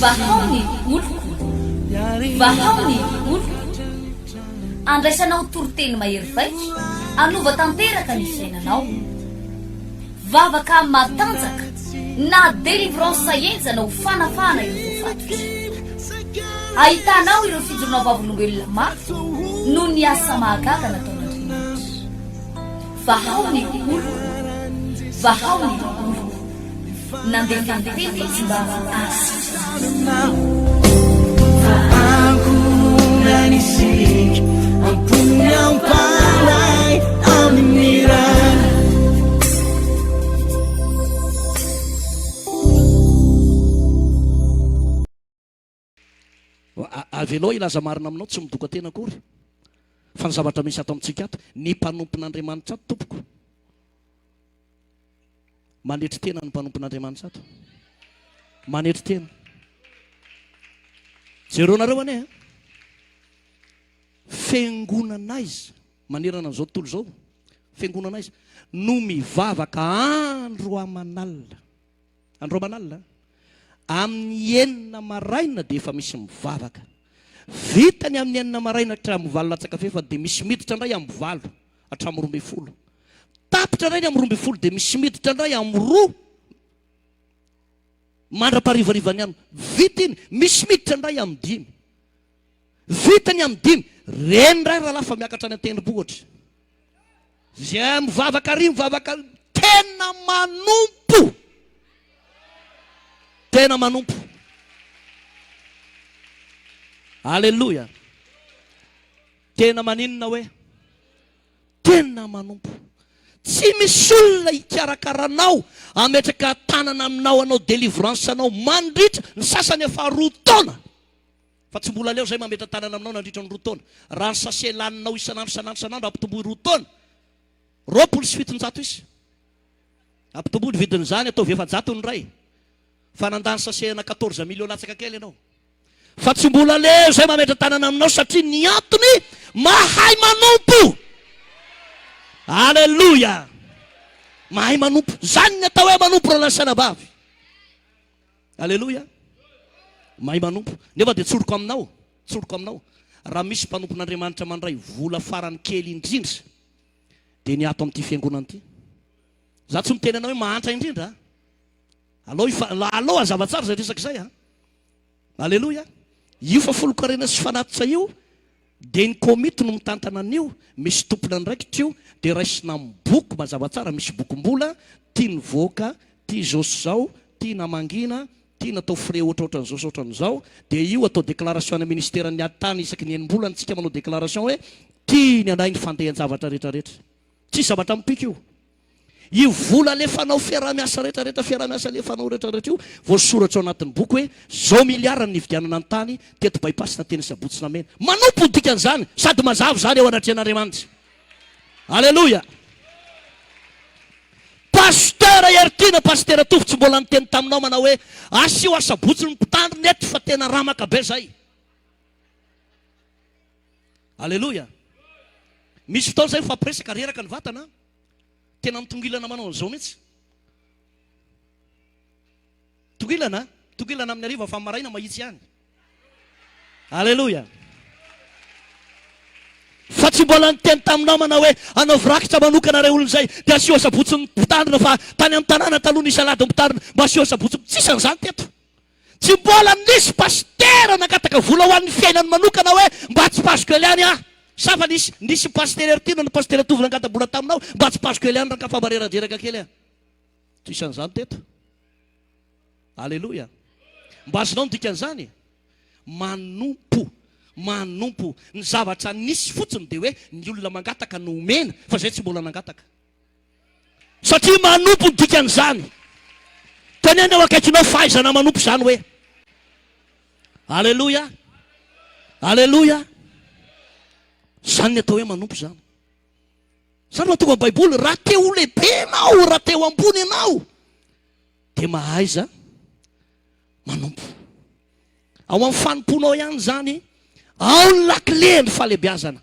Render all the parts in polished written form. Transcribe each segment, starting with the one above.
vahaony oloko vahaony oloko andraisanao toroteny mahery vaitra anova tanteraka ny fiainanao vavaka matanjaka na délivrance enjana ho fanafana ireo fatotra ahitanao ireo fijorona vavolombelona maro no ny asa mahagaga nataon'Andriamanitra vahaony oloko vahaony oloko nandeha tanteny izy mba anisik ampunyang palay aminiran avelao ilaza marina aminao tsy midoka tena akory fa ny zavatra misy ato amintsika ato ny mpanompon'Andriamanitra ato tompoko manetry tena ny mpanompon'Andriamanitra ato manetry tena jeronareo ane fiangonana izy manerana an'izao tontolo zao fiangonana izy no mivavaka andro aman'alina amin'ny enina maraina dia efa misy mivavaka vitany amin'ny enina maraina hatramin'ny valo latsaka fa dia misy miditra indray amin'ny valo hatramin'ny 12 tapitra indray amin'ny 12 dia misy miditra indray amin'ny 2 mandra-parivarivany ihany vitany misy miditra indray amin'ny 5 vitany amin'ny 5 reny indray raha lafa miakatra any an-tendrombohitra zay mivavaka ary mivavaka tena manompo alleluia tena maninona hoe tena manompo tsy misy olona hikarakaranao ametraka tanana aminao anao délivrance anao mandritra ny sasany efa 2 taona fa tsy mbola leo zay mametra tanana aminao nandritra ny 2 taona raha ny sase laninao isanandro ampitomboy 2 taona 27 izy ampitomboy vidin'izany ataovy 700 ny ray fa nandany sasena 14 million latsaka kely ianao fa tsy mbola leo zay mametra tanana aminao satria ny antony mahay manompo alleluia mahay manompo zany ny atao hoe manompo raha lasana bavy alleluia mahay manompo nefa dia tsoroko aminao raha misy mpanompon'Andriamanitra mandray vola farany kely indrindra dia ny ato amin'ity fiangonana ity za tsy miteny anao hoe mahantra indrindra allo azava tsara zay resaka zay alleluia io fa folokarena sy fanatitra io dia ny komity no mitantana an'io misy tompona ndraikitra io dia raisina miboky mazava tsara misy bokom-bola tia nivoaka tia zosy zao tia namangina tia natao frais ohatraohatran'izao sy ohatran'izao dia io atao déclaration na ministèren'ny ady-tany isaky ny enim-bola ntsika manao déclaration hoe tia ny anay ny fandehan-javatra rehetrarehetra tsy zavatra mipika io vola alefanao fiarah-miasa rehetrarehetra fiarah-miasa alefanao rehetrarehetra io voasoratra ao anatin'ny boky hoe zao miliara ny vidianana ny tany teto bypassina teny sabotsina mena manompo dikan'izany sady mazavo zany eo anatrehan'Andriamanitra alleluia pasteur Ertina pasteur tovitsy mbola niteny taminao manao hoe asio asabotsy ny mpitandro nety fa tena ramaka be zay alleluia misy fotoana zay fampiresaka reraka ny vatana tena mitongilana manao an'izao mihitsy tongilana amin'ny ariva fa maraina mahitsy ihany alleluia fa tsy mbola niteny taminao manao hoe anao virakitra manokana re olona zay dia asio asabotsy ny mpitandrina fa tany amin'ny tanàna taloha nisy alady mpitandrina mba asio asabotsy tsisy an'izany teto tsy mbola nisy pastera nakataka vola ho an'ny fiainany manokana hoe mba tsy pasiko eliany safa nisy pasteur Ertina ny pasteur tovy nangata-bola taminao mba tsy pasiko eliany ranka fambareraderaka kely tsisy an'izany teto alleluia mba azonao nidikan'izany manompo ny zavatra nisy fotsiny dia hoe ny olona mangataka no omena fa zay tsy mbola nangataka satria manompo ny dikan'izany tenena eo akaikinao fahaizana manompo zany hoe alleluia zany ny atao hoe manompo zany raha tonga amin'ny baiboly raha teo lehibe ianao raha teo ambony ianao dia mahaiza manompo ao amin'ny fanomponao ihany zany ao ny lakile ny fahalebiazana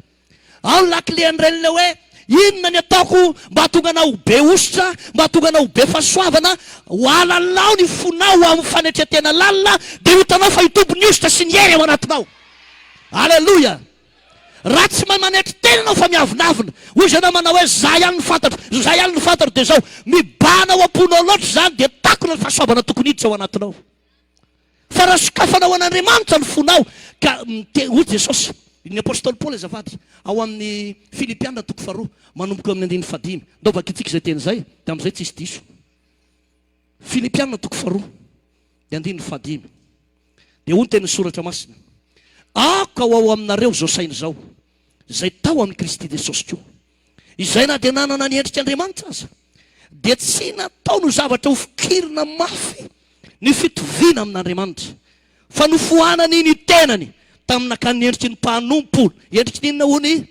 ao ny lakile n'ireny le hoe inona ny ataoko mba hatonga anao be ositra, mba hatonga anao be fahasoavana, ho alalao ny fonao amin'ny fanetretena lalina, dia hitanao fa hitombo ny ositra sy ny hery ao anatinao. Alleloia. Raha tsy manetry tena anao fa miavinavina, hoy izy anao manao hoe za ihany ny fantatro, za ihany ny fantatro, dia zao mibana ao am-ponao loatra zany, dia takona ny fahasoavana tokony hiditra ao anatinao. Fa raha sokafanao an'Andriamanitra ny fonao ka hoy Jesosy, ny apôstôly Paoly azafady ao amin'ny Filipianina 2 manomboka amin'ny 5 ndaovaka itsika izay teny zay, dia amin'izay tsisy diso. Filipianina 2 dia 5 dia hoy ny teny soratra masina, ako ao aminareo zao saina zao izay tao amin'ny Kristy Jesosy koa, izay na dia nanana ny endrik'Andriamanitra aza, dia tsy natao no zavatra ho fikirina mafy ny fitoviana amin'Andriamanitra, fa nofohanany ny tenany taminaka ny endriky ny mpanompo, endriky ninona hony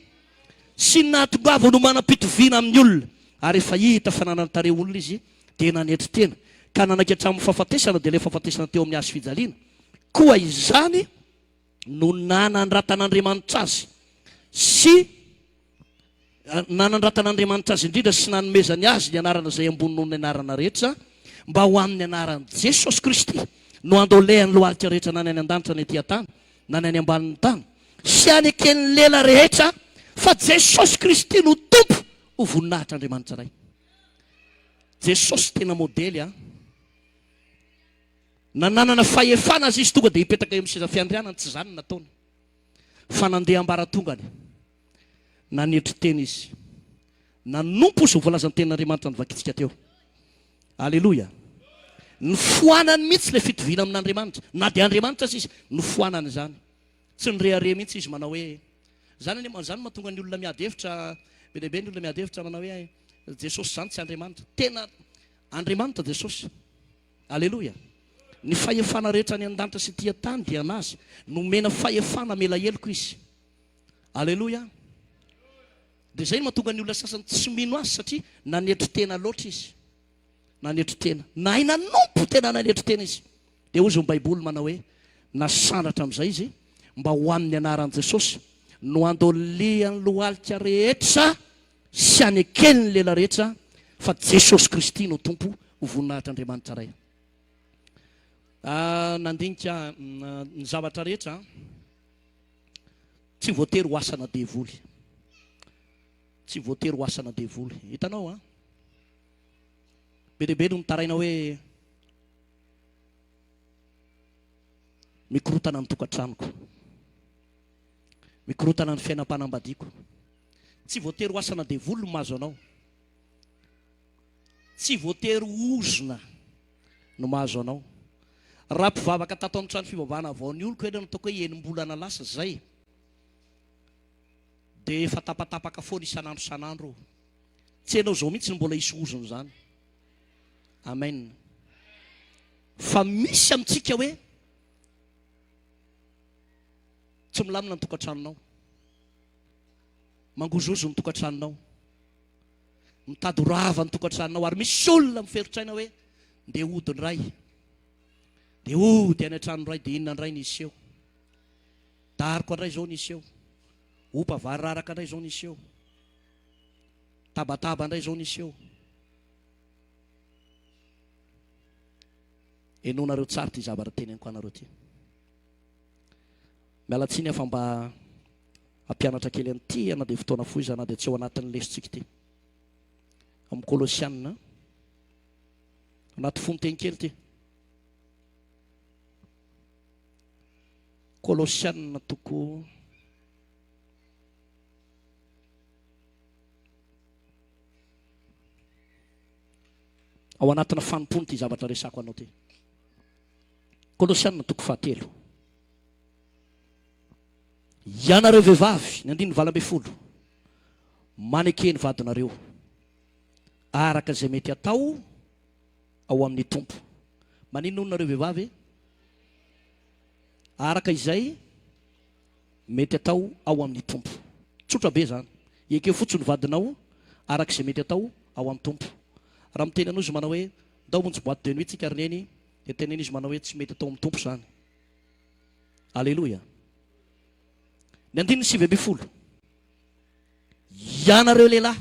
sy nahatongava no manam-pitoviana amin'ny olona, ary efa hita fa nanantare olona izy dia nanetry tena ka nanaka hatramin'ny fahafatesana, dia ilay fahafatesana teo amin'ny hazo fijaliana koa izany no nanandratan'Andriamanitra azy sy nanandratan'Andriamanitra azy indrindra sy nanomezany azy ny anarana izay ambony noho ny anarana rehetra, mba ho amin'ny anaran'i Jesosy Kristy no andolehany lohalika rehetra na ny any an-danitra ny etỳ tany na ny any ambanin'ny tany, sy anekeny lela rehetra fa Jesosy Kristy no tompo ho voninahitr'Andriamanitra ray. Jesosy tena modely nananana fahefana azy izy tonga dia hipetraka eo amin'ny seza fiandrianana, tsy zany nataony fa nandeha ambaratongany, nanetry tena izy, nanompo izy ho voalazan'ny tenin'Andriamanitra nivakitsika teo. Alleloia. Nofohanany mihitsy ilay fitoviana amin'Andriamanitra, na dia Andriamanitra azy izy nofohanany zany, tsy nirehare mihitsy izy manao hoe zany mahatonga ny olona miady hevitra be dehibe, ny olona miady hevitra manao hoe Jesosy zany tsy Andriamanitra, tena Andriamanitra Jesosy. Alleloia. Ny fahefana rehetra ny an-danitra sy tia tany dia anazy nomena fahefana mela heloko izy. Alleloia. Dia zay no mahatonga ny olona sasany tsy mino azy satria nanetry tena loatra izy, nanetry tena, na hay nanompo tena nanetry tena izy. Dia hoy izy ny Baiboly manao hoe nasandratra amin'izay izy mba ho amin'ny anaran'i Jesosy no andoliany lohalika rehetra sy anekeny ny lela rehetra fa Jesosy Kristy no tompo ho voninahitr'Andriamanitra ray. Nandinika ny zavatra rehetra tsy voatery ho asana devoly, tsy voatery ho asana devoly. Hitanao be dehibe no mitaraina hoe mikorotana ny tokantranoko, mikorotana ny fiainam-panambadiako, tsy voatery ho asana devoly no mahazo anao, tsy voatery ozona no mahazo anao. Raha mpivavaka tato amin'ny trano fivavahana vao ny oloko hoe nataoko hoe enim-bolana lasa zay, dia efa tapatapaka foana isan'andro isan'andro, tsy hainao zao mihitsy mbola hisy ozony zany. Amen. Fa misy amintsika hoe tsy milamina ny tokantranonao, mangozozo ny tokantranonao, mitady rava ny tokantranonao, ary misy olona miferitraina hoe ndeha hodiny ray, dia dia any an-trano ray, dia inona ndray nisy eo, dariko andray zao nisy eo, opavary raraka andray zao nisy eo, tabataba andray zao nisy eo. Enonareo tsara ty zavatra teneniko anareo ty. Mialatsiny afa mba hampianatra kely an'ity ana dia fotoana fohy izy ana dia tsy ao anatin'ny lesontsika ty amin'ny Kolosianina anaty fonoteny kely ty. Kolosianina toko ao anatina fanompony ty zavatra resako anao ty. Kolosianina toko 7. Ianareo vehivavy ny 9:20 manekeny vadinareo araka izay mety atao ao amin'ny tompo. Maninona nareo vehivavy? Araka izay mety atao ao amin'ny tompo. Tsotra be zany. Ekeo fotsiny vadinao araka izay mety atao ao amin'ny tompo. Raha miteny anao izy manao hoe ndao monjy boîte de nuit tsika ary neny, dia teneny izy manao hoe tsy mety atao amin'ny tompo zany. Alleluia. Ny 9:20. Ianareo lehilahy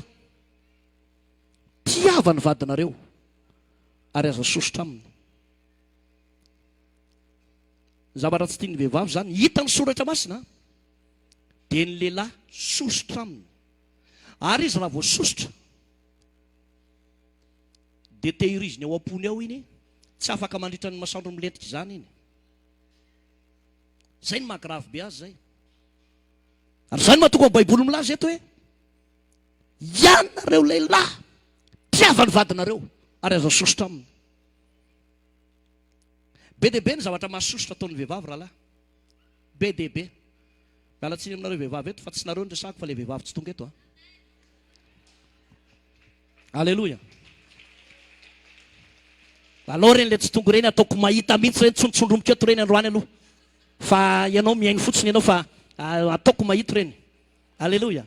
tiava ny vadinareo ary aza sosotra aminy. Zavatra tsy tiany vehivavy zany hita ny soratra masina dia ny lehilahy sosotra aminy. Ary izy raha vao sosotra dia tehiriziny ao am-pony ao iny, tsy afaka mandritra ny masoandro milentika izany iny. Zay ny mahagrave be azy zay. Ary zany mahatonga ny baiboly milaza eto hoe ianareo lehilahy tiava ny vadinareo ary aza sosotra aminy. Be dia be ny zavatra mahasosotra ataon'ny vehivavy rahalahy. Be dia be. Mialatsiny aminareo vehivavy eto fa tsy nareo ny resako fa ilay vehivavy tsy tonga eto. Alleloia. Alao reny le tsy tonga reny ataoko mahita mihitsy reny, tsontsondromboka eto reny androany aloha. Fa ianao miainy fotsiny ianao fa ataoko mahita reny. Alleloia.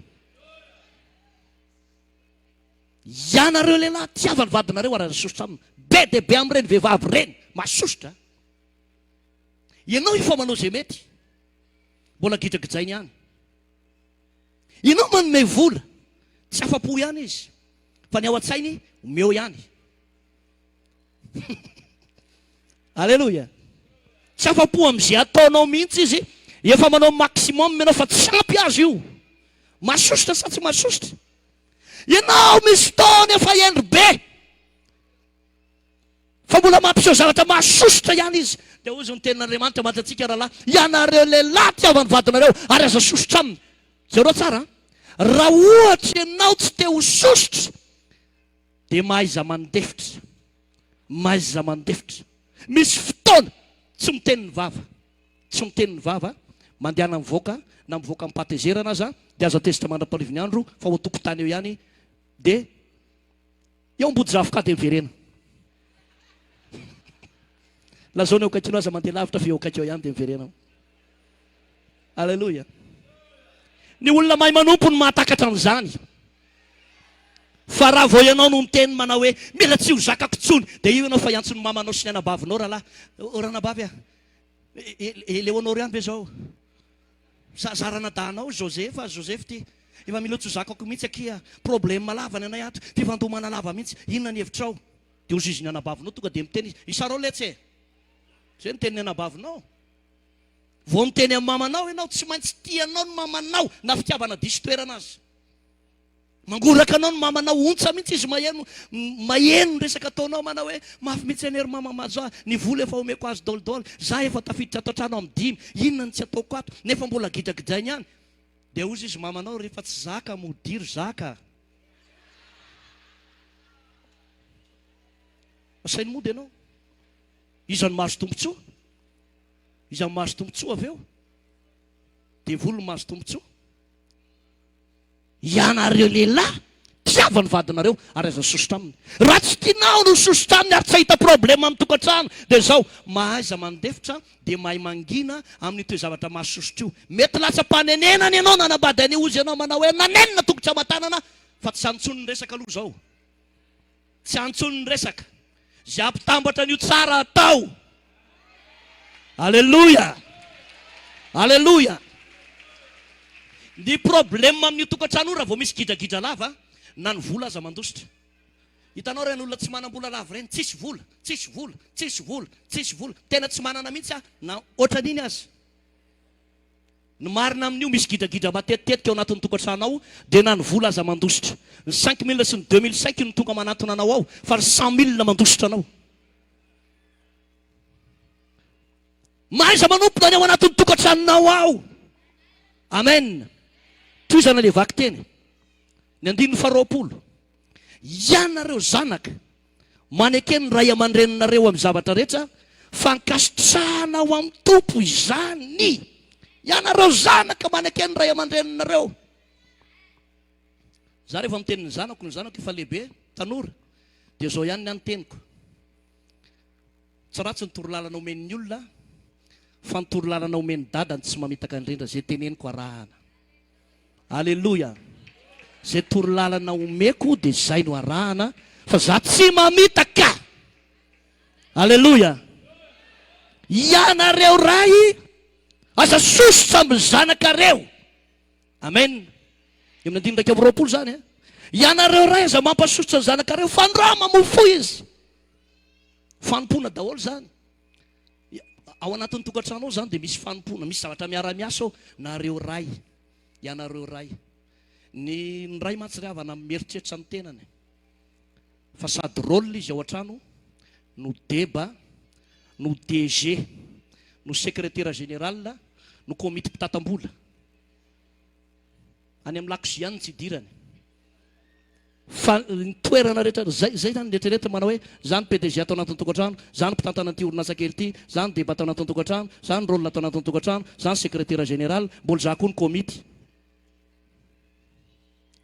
Ianareo lehilahy tiava ny vadinareo ary aza sosotra aminy. Be dia be amin'ireny vehivavy reny mahasosotra. Ianao efa manao izay mety, mbola gidragidrainy ihany. Ianao manome vola, tsy afa-po ihany izy, fa ny ao an-tsainy omeo ihany. Alleloia. Tsy afa-po amin'izay ataonao mihitsy izy, efa manao maximum ianao fa tsy ampy azy io. Mahasosotra sa tsy mahasosotra? Ianao misy fotoana efa endry be, fa mbola mampiseho zavatra mahasosotra ihany izy. Dia hozy ny tenin'Andriamanitra mantatsika rahalahy, ianareo lehilahy tiava ny vadinareo ary aza sosotra aminy. Jereo tsara, raha ohatra ianao tsy te ho sosotra dia mahaiza mandefitra. Mahaiza mandefitra. Misy fotoana tsy miteny ny vava, tsy miteny ny vava, mandehana mivoaka na mivoaka mipatezerana aza dia aza tezitra mandram-parivony andro fa ho tokotany eo ihany dia eo ambody zavoka dia miverena. Lazaony eo akaikilo aza mandeha lavitra fa eo akaikeo ihany dia miverena. Alleloia. Ny olona mahay manompo ny mahatakatra an'izany. Fa raha vao ianao no miteny manao hoe mila tsy ho zakako tsony, dia io ianao fa iantsony mamanao sy ny anabavinao rahalahy. Ranabavy Eleonora ihany ve zao? Zarana dahanao Joseph, Joseph ty efa mila tsy ho zakako mihitsy akia, problème lava ny anay ato, fifandomana lava mihitsy, inona ny hevitrao? Dia ho ziziny anabavinao tonga dia miteny izy, isarao letsy. Zay ny teniny anabavinao. Vao miteny amin'ny mamanao ianao, tsy maintsy tianao ny mamanao na fitiavana diso toerana azy. Mangoraka anao ny mamanao, ontsa mihitsy izy maheno ny resaka ataonao, manao hoe mafy mihitsy anery mama mazo ny vola efa omeko azy daolidaoly, za efa tafiditra ato an-trano amin'ny 5, inona ny tsy ataoko ato, nefa mbola gidragidrainy ihany. Dia ozy izy mamanao rehefa tsy zaka modiry zaka. Asainy mody ianao. Izany mahazo tombotsoa. Izany mahazo tombotsoa avy eo. Dia voly no mahazo tombotsoa. Ianareo lehilahy tiava ny vadinareo ary aza sosotra aminy. Raha tsy tianao no sosotra aminy ary tsy ahita problème amin'ny tokantrano dia zao, mahaiza mandefitra dia mahay mangina amin'ny toe zavatra mahasosotra io. Mety latsa-panenenany ianao nanabady an'io ozy ianao manao hoe nanenina tongotra aman-tanana, fa tsy antsony ny resaka aloha zao. Tsy antsony ny resaka. Zay ampitambatra an'io tsara atao. Alleluia. Alleluia. Ny problème amin'io tokantrano raha vao misy gidragidra lava na ny vola aza mandositra. Hitanao reny olona tsy manam-bola lava reny, tsisy vola, tsisy vola, tsisy vola, tsisy vola, tena tsy manana mihitsy na ohatran'iny azy. Ny marina amin'io misy gidragidra matetitetika ao anatin'ny tokantrano ao dia na ny vola aza mandositra. Ny 5 000 sy ny 2005 no tonga manatona anao ao, fa ny 100 000 mandositra anao. Mahaiza manompona ny ao anatin'ny tokantranonao ao. Amen. Toy izany le vaky teny. Ny 120. Ianareo zanaka, manekeny ray aman-dreninareo amin'ny zavatra rehetra, fankasitrahana ao amin'ny tompo izany. Ianareo zanaka, manekeny ray aman-dreninareo. Za rehefa miteny ny zanako efa lehibe, tanora, dia zao ihany ny anoteniko. Tsy ratsy ny torolalana omen'ny olona, fa ny torolalana omen'ny dadany tsy mamitaka indrindra, zay teneniko arahana. Alleluia. Zay torolalana omeko dia zay no arahana, fa za tsy mamitaka. Alleluia. Ianareo ray aza sosotra amin'ny zanakareo. Amen. Eo amin'ny 20 zany. Ianareo ray aza mampasotra ny zanakareo fandroa mamofo izy. Fanompona daholo zany. Ao anatin'ny tokantrano ao zany dia misy fanompona, misy zavatra miara-miasa ao. Nareo ray, ianareo ray. Ny ray mahatsiravana mieritreritra ny tenany. Fa sady rôle izy ao an-trano, no débat, no DG, no secrétaire général, no komity mpitatam-bola. Any amin'ny lakozia any tsy idirany. Fa ny toerana rehetra zay zany rehetrarehetra manao hoe zany PDG atao anatin'ny tokantrano, zany mpitantana an'ity orinasa kely ity, zany débat atao anatin'ny tokantrano, zany rôle atao anatin'ny tokantrano, zany secrétaire général, mbola za koa ny komity.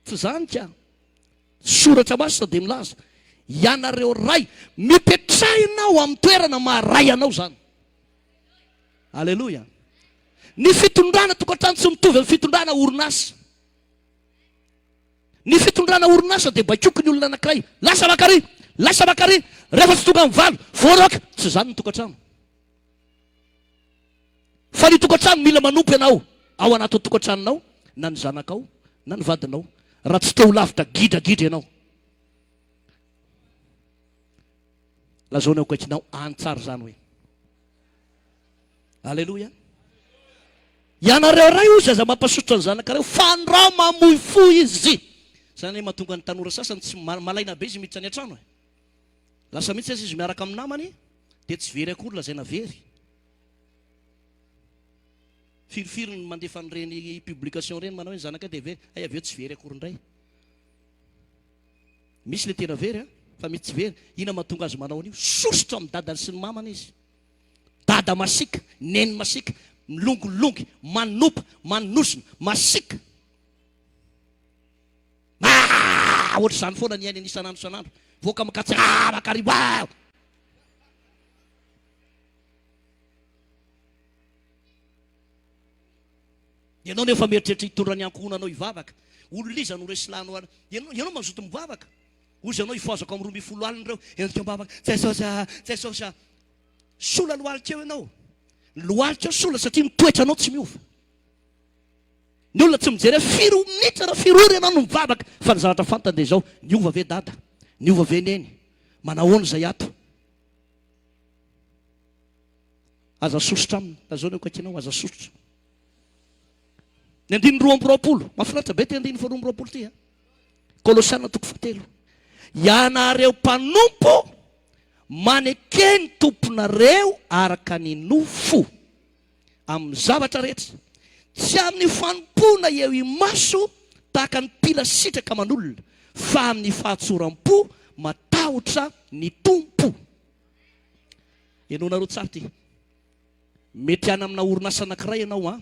Tsy zany ka. Soratra masina dia milaza. Ianareo ray, mipetrahinao amin'ny toerana maharay anao zany. Alleluia. Ny fitondrana tokantrano tsy mitovy amin'ny fitondrana orinasa. Ny fitondrana orinasa dia baikoky ny olona anankiray. Lasa bakary, rehefa tsy tonga amin'ny valo, voaroaka. Tsy zany ny tokantrano. Fa ny tokantrano mila manompo ianao. Ao anatin'ny tokantranonao, na ny zanakao, na ny vadinao. Raha tsy teo lavitra gidragidra ianao. Lazaonao kaikinao antsara zany hoe. Alleluia. Ianareo ray ozy aza mampasotra ny zanakareo fandroa mamoifo izy. Zany hoe mahatonga ny tanora sasany tsy malaina be izy miditra any an-trano. Lasa mihitsy izy miaraka amin'ny namany dia tsy very akory lazaina very. Firifiry ny mandefa n'ireny publication reny manao hoe zanaka dia very, ay avy eo tsy very akory indray. Misy le tena very fa misy tsy very. Ina mahatonga azy manao an'io? Sosotra amin'ny dadany sy ny mamany izy. Dada masika, neny masika, milongolongy, manopa, manosina, masika. Ohatry izany foana ny ainy isan'andro isan'andro. Voaka makatsy makaribo. Ianao nefa mieritreritra hitondra ny ankohonanao hivavaka. Ololiza no resilano. Ianao mazoto mivavaka. Ozy ianao hifazako amin'ny 12 alina ireo. Endrika mivavaka. Tsy aisosa. Sola lohalika eo ianao. Lohalika eo sola satria mitoetra anao tsy miova. Ny olona tsy mijery firy minitra raha firory ianao no mivavaka. Fa ny zavatra fantany dia izao. Niova ve dada? Niova ve neny? Manahoana izay ato? Aza sosotra aminy. Lazao ny kaikinao aza sosotra. Ny 220. Mahafinaritra be ty 220 ty. Kolosiana 3:7. Ianareo mpanompo maneke ny tomponareo araka ny nofo amin'ny zavatra rehetra. Tsy amin'ny fanompona eo imaso tahaka ny pila sitraka aman'olona, fa amin'ny fahatsoram-po matahotra ny tompo. Ianao nareo tsara ty. Mety any amina orinasa anankiray ianao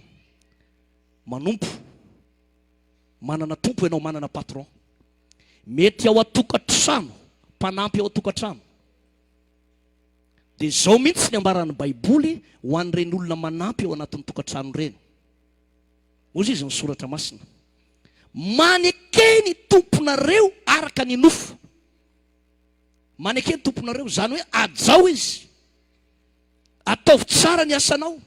manompo, manana tompo ianao, manana patron. Mety ao atokantrano, mpanampy ao atokantrano. Dia zao mihitsy ny ambaran'ny baiboly ho an'ireny olona manampy ao anatin'ny tokantrano ireny. Ozy izy ny soratra masina. Maneke ny tomponareo araka ny nofo. Maneke ny tomponareo zany hoe ajao izy. Ataovy tsara ny asanao.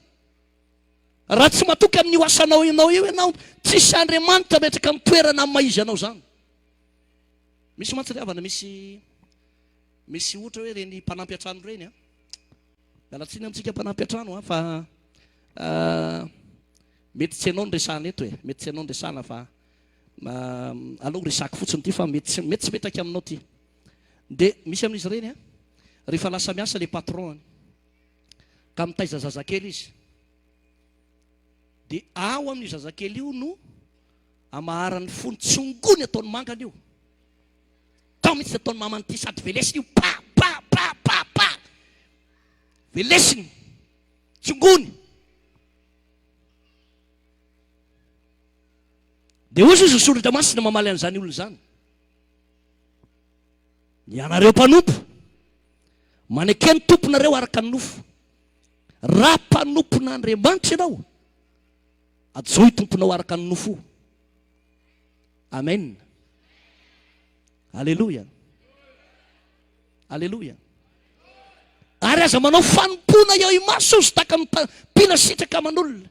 Raha tsy matoky amin'io asanao ianao io ianao, tsisy Andriamanitra metraka amin'ny toerana amin'ny maizy anao zany. Misy mahatsiravana, misy ohatra hoe reny mpanampy an-trano reny mialatsiny amintsika mpanampy an-trano fa mety tsy ianao ny resahana eto mety tsy ianao ny resahana fa aleo resahako fotsiny ty fa mety tsy metraka aminao ty. Dia misy amin'izy reny rehefa lasa miasa le patron ka mitaiza zazakely izy, dia ao amin'ny zazakely io no amaharan'ny fony tsongony ataony mangana io. Tao mitsy ataony mamany ty sady velesiny io pa velesiny tsongony. Dia ozy izy soratra masina mamaly an'izany olona zany. Ianareo mpanompo maneke ny tomponareo araka ny nofo. Raha mpanompon'Andriamanitra ianao, ajo i tomponao araka ny nofo. Amen. Alleluia. Alleluia. Ary aza manao fanompona eo imaso izy tahaka mila sitraka aman'olona.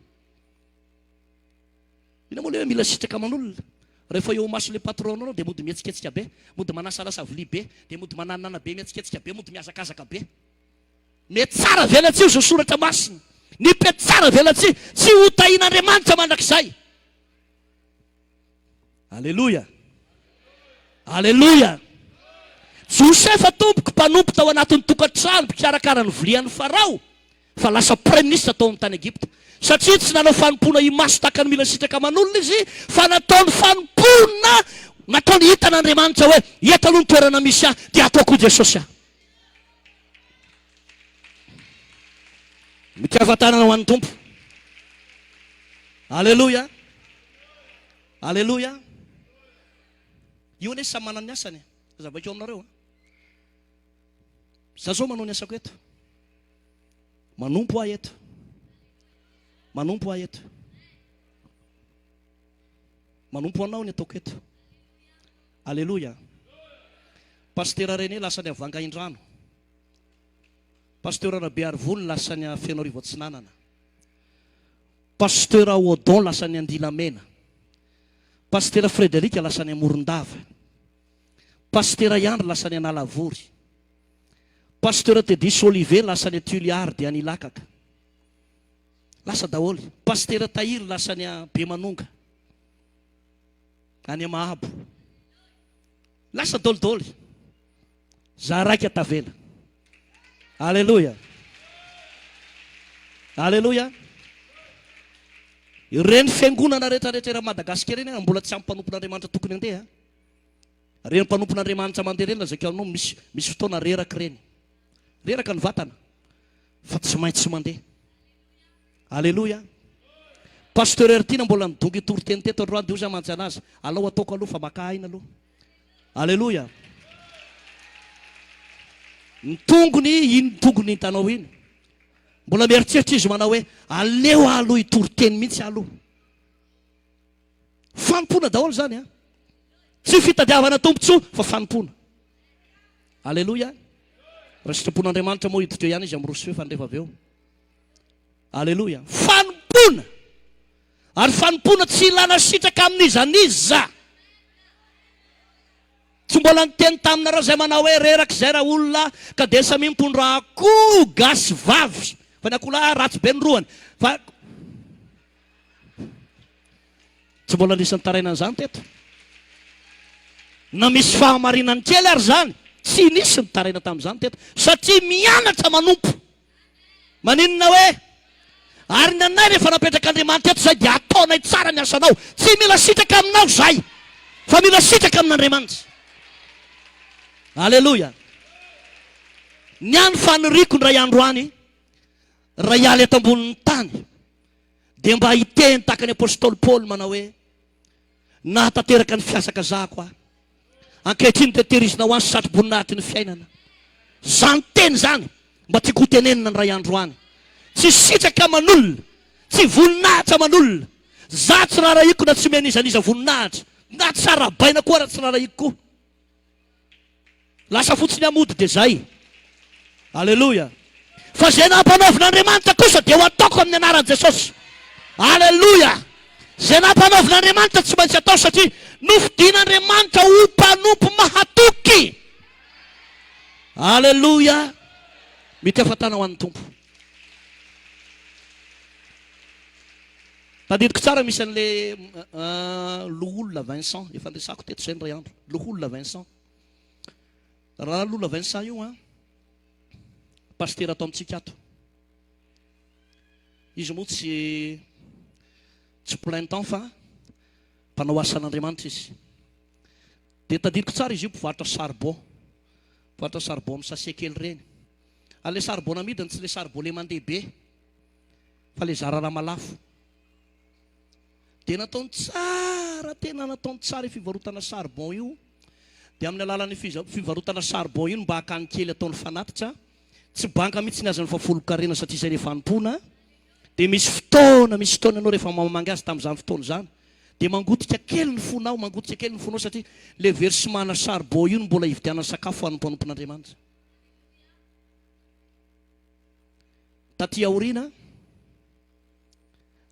Ina moa le hoe mila sitraka aman'olona? rehefa eo maso le patronanao dia mody mihetsiketsika be, mody manasalasa vilia be, dia mody mananana be mihetsiketsika be, mody miazakazaka be. Mety tsara velatsy io zao soratra masina. Ny pety tsara velatsy tsy ho tahin'Andriamanitra mandrakizay. Alleloia. Alleloia. Josefa tompoko mpanompo tao anatin'ny tokantrano mpikarakara ny vilian'ny Farao, fa lasa praiministra tao amin'ny tany Egipta. Satria tsy nanao fanompona imaso tahaka ny mila sitraka aman'olona izy, fa nataony fanompona, nataony hita n'Andriamanitra hoe eto aloha ny toerana misy ahy dia ataoko Jesosy ahy. Mikavatana ho an'ny tompo. Alleloia. Alleloia. Io ane samy manana ny asany. Zavakeo aminareo. Za zao manao ny asako eto. Manompo ahy eto. Manompo ahy eto. Manompo anao ny ataoko eto. Alleloia. Pasteur René lasa ny Avangaindrano. Pasteur Rabe Arvony lasa ny Fianarivô Atsinanana. Pasteur Odon lasa ny Andilamena. Pasteur Frédéric lasa ny Morondava. Pasteur Yandre lasa ny Analavory. Pasteur Tedis Olivier lasa ny Tuliard dia ny Lakaka. Lasa daholy. Pasteur Tahir lasa ny Bemanonga. Any Mahabo. Lasa dolidoly. Za raiky atavela. Alleluia. Alleluia. Ireny fiangonana rehetrarehetra Madagasikara eny mbola tsy ampy mpanompon'Andriamanitra tokony andeha. Reny mpanompon'Andriamanitra mandeha reny lazakeo anao misy fotoana reraka reny. Reraka ny vatana. Fa tsy maintsy mandeha. Alleluia. Pasteur Ertina mbola nidongy toroteny teto androany dia oza mantsy anazy. Alao ataoko aloha fa maka aina aloha. Alleluia. Ny tongony, iny tongony hitanao iny. Mbola mieritreritra izy manao hoe aleo aloha hitoroteny mihitsy aloha. Fanompona daholo zany a. Tsy fitadiavana tompontsoa fa fanompona. Alleluia. Raha sitrapon'Andriamanitra moa hiditra ihany izy amin'ny roso fa andrefa avy eo. Alleluia. Fanompona. Ary fanompona tsy ilana sitraka amin'izaniza. Tsy mbola niteny taminareo zay manao hoe reraka zay raha olona ka dia samy mitondra akoho gasy vavy. Fa ny akoho lahy ratsy be ny roany. Fa tsy mbola nisany taraina an'izany teto. Na misy fahamarinany kely ary zany, tsy nisy ny taraina tamin'izany teto. Satria mianatra manompo. Maninona hoe ary ny anay rehefa napetraka Andriamanitra eto zay dia ataonay tsara ny asanao. Tsy mila sitraka aminao zay, fa mila sitraka amin'Andriamanitra. Alleluia. Ny any faniriko ny ray androany, raha hialy eto ambonin'ny tany, dia mba hiteny tahaka ny apôstôly Paoly manao hoe nahatateraka ny fiasaka zako aho. Ankehitriny teterizina ho any satry-boninahitry ny fiainana. Zany teny zany mba tiako hotenenina ny ray androany. Tsy sitraka aman'olona, tsy voninahitra aman'olona. Za tsy rarahiko na tsy menizaniza voninahitra, na tsara baina koa raha tsy rarahiko koa. Lasa fotsiny amody dia zay. Alleluia. Fa zay nampanaovin'Andriamanitra kosa dia ho ataoko amin'ny anaran'i Jesosy. Alleluia. Zay nampanaovin'Andriamanitra tsy maintsy atao satria nofidian'Andriamanitra ho mpanompo mahatoky. Alleluia. Mikafatana ho an'ny tompo. Tadidiko tsara misy an'le Loholona Vincent, efa andresako teto zay ny ray andro. Loholona Vincent. Raha Loholona Vincent io a, pasteur atao amintsika ato. Izy moa tsy plein temps fa mpanao asan'Andriamanitra izy. Dia tadidiko tsara izy io mpivarotra charbon. Mpivarotra charbon amin'ny sachet kely reny. Ale charbon amidiny tsy le charbon le mandeha be, fa le zara ramalafo. Dia nataony tsara, tena nataony tsara i fivarotana charbon io. Dia amin'ny alalan'ny fivarotana charbon io mba hakany kely ataony fanatitra, tsy banga mihitsy ny azy ny fafolo-karena satria izay rehefa fanompoana. Dia misy fotoana ianao rehefa mamangy azy tamin'izany fotoana izany, dia mangotika kely ny fonao, mangotika kely ny fonao satria le versemana charbon io mbola hividianana sakafo ho mpanompon'Andriamanitra. Taty aoriana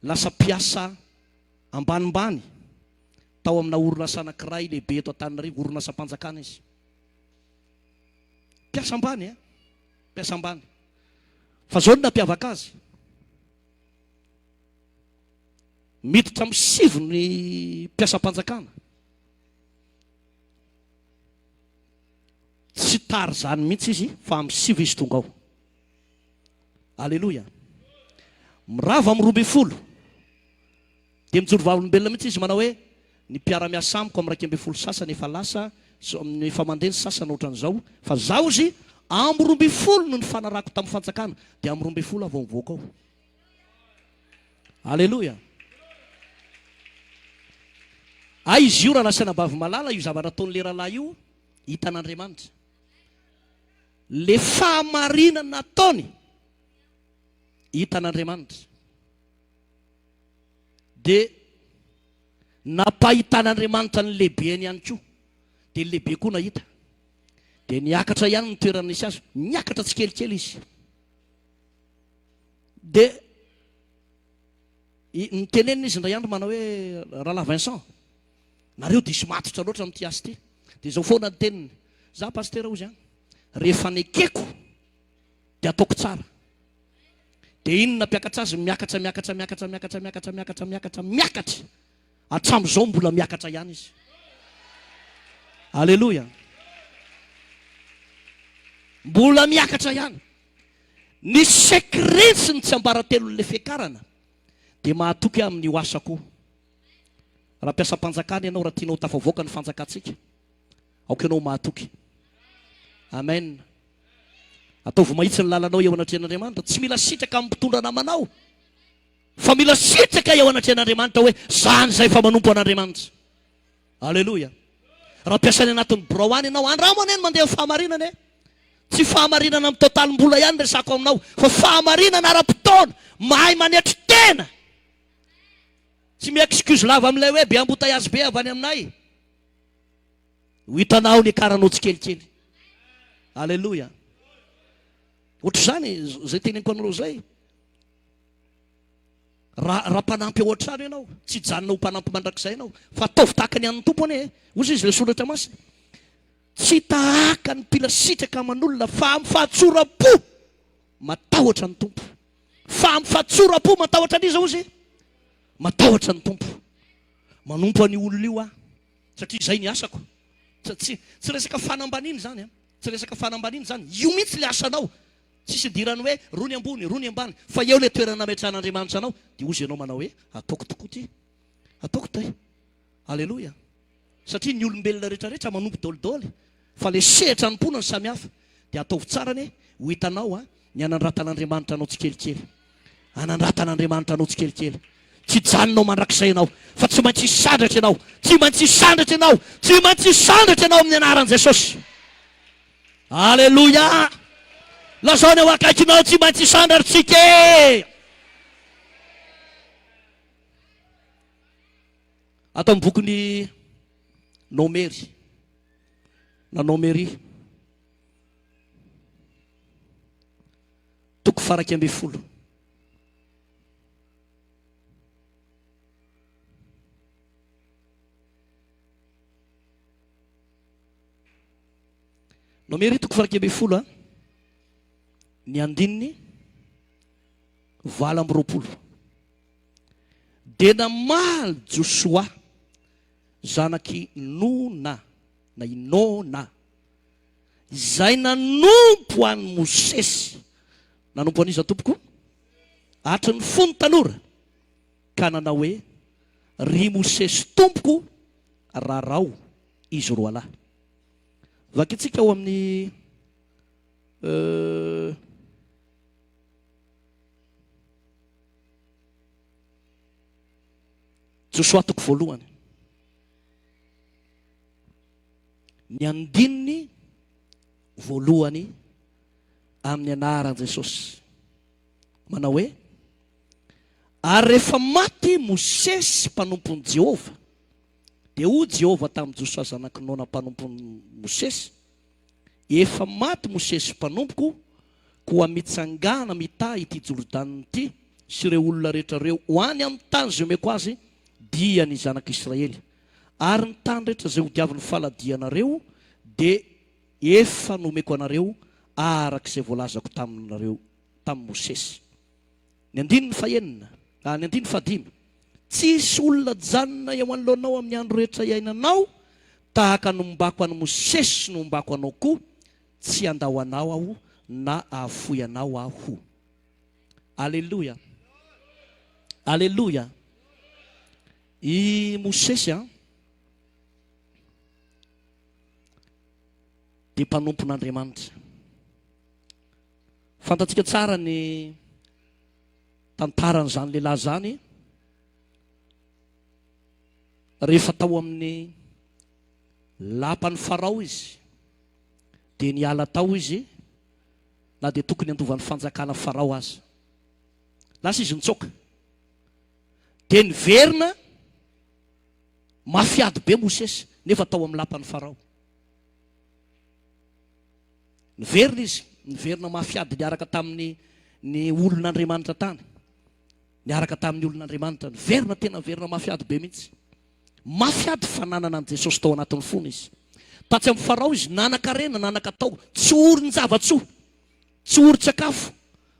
lasa piasa ambanimbany tao amina orinasa anankiray lehibe eto Antananarivo, orinasa mpanjakana izy. Mpiasa ambany, mpiasa ambany. Fa zao no nampiavaka azy. Miditra amin'ny 7 ny mpiasa-mpanjakana. Tsy tary zany mihitsy izy fa amin'ny 7 izy tonga ao. Aleloia. Mirava amin'ny 12. Dia mijoro vavolombelona mihitsy izy manao hoe ny mpiara-miasa amiko amin'ny 12 sasany efa lasa, efa mandeha ny sasany ohatran'izao, fa zaho izy amin'ny 12 no ny fanarako tamin'ny fanjakana, dia amin'ny 12 avao mivoaka ao. Aleloia. Izy io raha nasana bavy malala, io zavatra ataon'le rahalahy io hitan'Andriamanitra. Le fahamarinana ataony hitan'Andriamanitra. Dia nampahitan'Andriamanitra ny lehibeany ihany koa. Dia ny lehibe koa nahita. Dia niakatra ihany ny toerana nisy azy. Niakatra tsikelikely izy. Dia nitenenina izy indray andro manao hoe rahalahy Vincent, nareo diso matotra loatra amin'ity asa ity. Dia zao foana ny teniny. Za pastera ozy rehefa nekeko dia ataoko tsara. Dia inona mpiakatra azy? Miakatra hatramin'izao mbola miakatra ihany izy. Aleloia. Mbola miakatra ihany. Ny sekretry ny tsy ambaratelon'le fiakarana dia mahatoky amin'ny ho asako. Raha mpiasa-mpanjakana ianao, raha tianao tafavoaka ny fanjakantsika, aoka ianao mahatoky. Amen. Ataovy mahitsy ny lalanao eo anatrehan'Andriamanitra. Tsy mila sitraka amin'ny mpitondra namanao, fa mila sitraka eo anatrehan'Andriamanitra hoe zany izay fa manompo an'Andriamanitra. Aleloia. Raha mpiasany anatin'ny braoany ianao, andramana eny mandeha fahamarinana. Tsy fahamarinana amin'ny totalim-bola ihany resako aminao, fa fahamarinana ara-potoana, mahay manetry tena. Tsy mi-excuse lava amin'ilay hoe be embouteillage be avy any aminay. Ho hitanao ny akaranao tsikelikely. Aleloia. Ohatr'izany zay teneniko anareo zay. Raha mpanampy ao an-trano ianao, tsy janona ho mpanampy mandrakizay ianao, fa ataovy tahaka ny an'ny tompony. Ozy izy le soratra masina. Tsy tahaka ny mpila sitraka aman'olona, fa amin'ny fahatsora-po matahotra ny tompo. Fa amin'ny fahatsora-po matahotra an'iza ozy, matahotra ny tompo. Manompo an'io olona io satria izay ny asako. Tsy resaka fanambaniny zany. Tsy resaka fanambaniny zany. Io mihitsy le asanao. Tsisy dirany hoe rony ambony, rony ambany. Fa eo le toerana nametrahan'Andriamanitra anao, dia ozy ianao manao hoe ataoko tokoa ty, ataoko tay. Aleloia. Satria ny olombelona rehetrarehetra manompo daolidaoly, fa le sehatra ny mponany samihafa. Dia ataovy tsara ne ho hitanao ny anandratan'Andriamanitra anao tsikelikely. Anandratan'Andriamanitra anao tsikelikely. Tsy janonao mandrakizay ianao, fa tsy maintsy sandratra ianao. Tsy maintsy sandratra ianao. Tsy maintsy sandratra ianao amin'ny anaran'i Jesosy. Aleloia. Lazao ny ao akaikinao, tsy maintsy sandratritsika. Atao amin'ny bokin'ny Nomery na Nomery, toko 12. Nomery toko 12 ny andininy 20. Dia namaly Joshua zanaky Nona na Inona, izay nanompo an'i Mosesy. Nanompo an'iza tompoko? Hatry ny fony tanora. Ka nanao hoe ry Mosesy tompoko rarao izy roa lahy. Vakitsika ao amin'ny Joshua toko 1. Ny andininy 1 amin'ny anaran'i Jesosy. Manao hoe ary rehefa maty Mosesy mpanompon'i Jehova, dia ho Jehova tamin'ny Joshua zanaky Nona mpanompon'i Mosesy, efa maty Mosesy mpanompoko, koa mitsangana mita ity Jordana ity sy ireo olona rehetra ireo ho any amin'ny tany zay omeko azy dia ny zanak'Israely, ary ny tany rehetra zay ho diavin'ny faladianareo dia efa nomeko anareo arak'izay voalazako taminareo tamin'ny Mosesy. Ny andininy fahenina, ny andininy fahadimy, tsisy olona janona eo anoloanao amin'ny andro rehetra iainanao tahaka nombako an'i Mosesy nombako anao koa, tsy andao anao aho na ahafoy anao aho. Aleluia, aleluia. I Mosesy dia mpanompon'Andriamanitra. Fantatsika tsara ny tantaran'izany lehilahy zany. Rehefa tao amin'ny lapan'ny Farao izy dia niala tao izy, na dia tokony andovan'ny fanjakana Farao aza. Lasa izy nitsoaka dia niverina mafiady be Mosesy nefa tao amin'ny lapan'ny Farao. Niverina izy, niverina mafiady niaraka tamin'ny olon'Andriamanitra tany, niaraka tamin'ny olon'Andriamanitra, niverina tena verina mafiady be mihitsy. Mafiady fananana an' Jesosy tao anatin'ny fony izy. Tatsy amin'ny Farao izy nanan-karena, nanan-katao, tsy orin-javatsoa, tsy orin-tsakafo,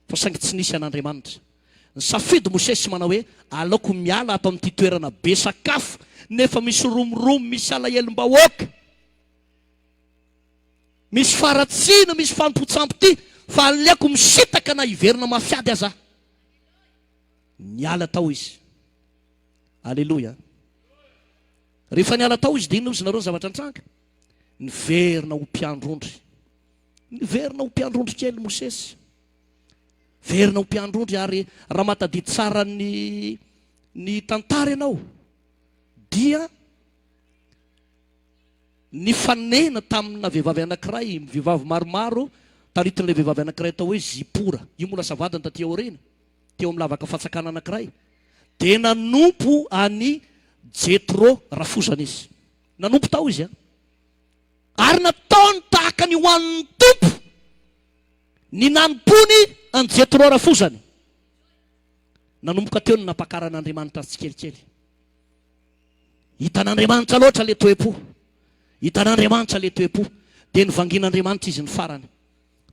fa saingy tsy nisy an'Andriamanitra. Nisafidy Mosesy manao hoe aleoko miala ato amin'ity toerana be sakafo nefa misy romoromo, misy alahelim-bahoaka, misy faratsina, misy fampotsampo ty, fa aleoko misitaka na hiverina mafiady aza. Niala tao izy. Aleluia. Rehefa niala tao izy dia inona izy nareo ny zavatra nitranga? Niverina ho mpiandrondry. Niverina ho mpiandrondry kely Mosesy. Verina ho mpiandrondry, ary raha matadidy tsara ny tantara ianao dia ny fanena tamina vehivavy anankiray, vehivavy maromaro taritin'ilay vehivavy anankiray tao hoe Zipora. Io mola savadiny taty aoriana, teo amin'ny lavaka fatsakana anankiray, dia nanompo any Jetro rafozana izy. Nanompo tao izy ary nataony tahaka ny hoan'ny tompo ny nanompony any Jetro rafozany. Nanomboka teo ny nampakaran'Andriamanitra tsikelikely. Hitan'Andriamanitra loatra le toe-po, hitan'Andriamanitra le toe-po, dia nivangin'Andriamanitra izy ny farany.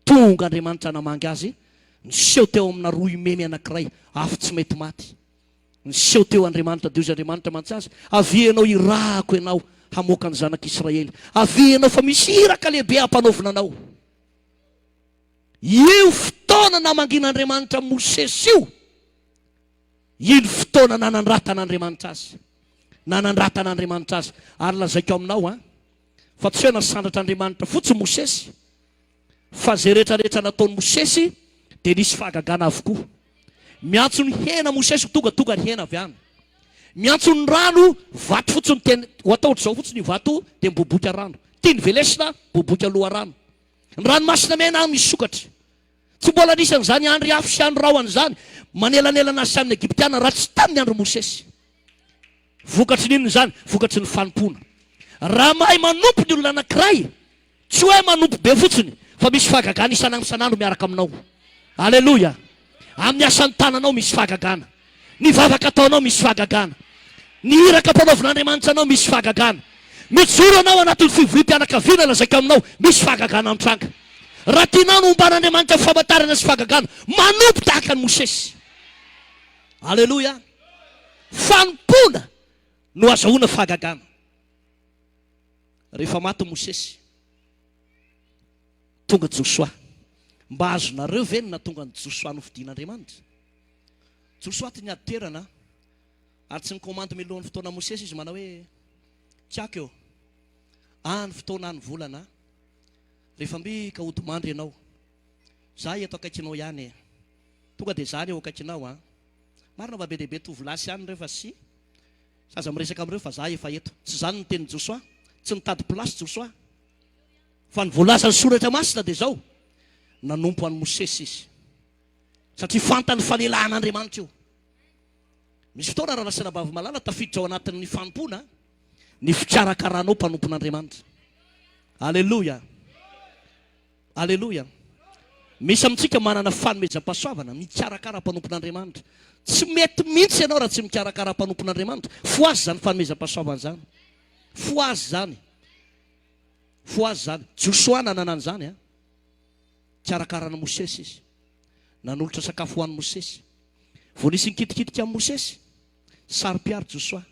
Tonga Andriamanitra namangy azy, niseho teo amina roy memy anankiray afo tsy mety maty. Niseho teo Andriamanitra, Dios Andriamanitra mantsy azy, avianao irahako ianao hamoaka ny zanak'Israely, avianao fa misy iraka lehibe hampanaovina anao. Io fotoana namangin'Andriamanitra Mosesy io, io fotoana nanandratan'Andriamanitra azy, nanandratan'Andriamanitra azy. Ary lazaiko aminao fa tsy hoe nasandratr'Andriamanitra fotsiny Mosesy, fa zay rehetrarehetra nataony Mosesy dia nisy fahagagana avokoa. Miantso ny hena Mosesy tonga ny hena avy any. Miantso ny rano vato fotsiny tena ho ataotr' izao fotsiny vato dia miboboka rano. Tiany velesina boboka loha rano. Ny ranomasina mena misy sokatra. Tsy mbola nisy an'izany andro hafa sy andro rahoany zany manelanelana azy samy Egyptiana raha tsy tamin'ny andro Mosesy. Vokatry n'inona zany? Vokatry ny fanompona. Raha mahay manompo ny olona anankiray, tsy hoe manompo be fotsiny, fa misy fahagagana isanandro miaraka aminao. Aleluia. Amin'ny asan'ny tananao misy fahagagana, ny vavaka ataonao misy fahagagana, ny iraka mpanaovin'Andriamanitra anao misy fahagagana, mijoro anao anatin'ny fivorim-pianakaviana lazaika aminao misy fahagagana mitranga. Raha tianao no omban'Andriamanitra famantarana sy fahagagana, manompo tahaka ny Mosesy. Aleluia. Fanompona no azahoana fahagagana. Rehefa maty Mosesy, tonga Josoa. Mba azonareo ve ny natonga ny Josoa nofidian'Andriamanitra? Josoa ty niady toerana ary tsy nikomandy milohan'ny fotoana Mosesy izy manao hoe tiako eo any fotoana any volana rehefa mby ka odimandry ianao, za eto akaikinao ihany tonga dia zany eo akaikinao marina mba be dehibe tovilasy ihany rehefa sy saza miresaka amin'ireo fa za efa eto. Tsy zany ny tenin'ny Josoa, tsy nitady plasy Josoa, fa ny voalazany soratra masina dia zao, nanompo an'ny Mosesy izy satria fantany fanelahan'Andriamanitra io. Misy fotoana raha lasana bavy malala tafiditra ao anatin'ny fanompona ny fikarakaranao mpanompon'Andriamanitra. Aleluia, aleluia. Misy amintsika manana fanomezam-pahasoavana mikarakara mpanompon'Andriamanitra. Tsy mety mihitsy ianao raha tsy mikarakara mpanompon'Andriamanitra. Fo azy zany fanomezam-pahasoavana zany. foazy zany, foazy zany. Joshua nanana zany a, tsy arakarana Mosesy izy, nanolotra sakafo hoan'ny Mosesy. Vao nisy nikitikitika amin'ny Mosesy, sary-piaro Joshua.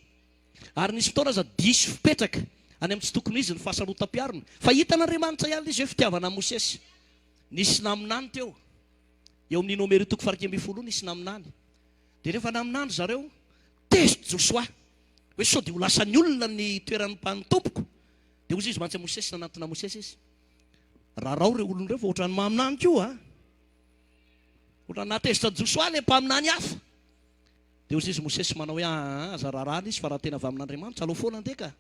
Ary nisy fotoana aza diso fipetraka any amin'ny tsy tokony izy ny fahasarotam-piarony. Fa hitan'Andriamanitra ihany izy hoe fitiavana Mosesy. Nisy naminany teo, eo amin'ny nomero toko faharaiky ambin'ny folo nisy naminany. Dia rehefa naminany zareo, tezitra Joshua hoe sao dia ho lasan'ny olona ny toeran'ny mpanotompoko. Dia ozy izy mantsy Mosesy, nanantona Mosesy izy. Raharao reo olon'ireo fa ohatrany maminany koa a. Ohatrany natezitra Joshua le mpaminany hafa. Dia ozy izy Mosesy manao hoe aza raharahana izy fa raha tena avy amin'Andriamanitra aleo foana ndeka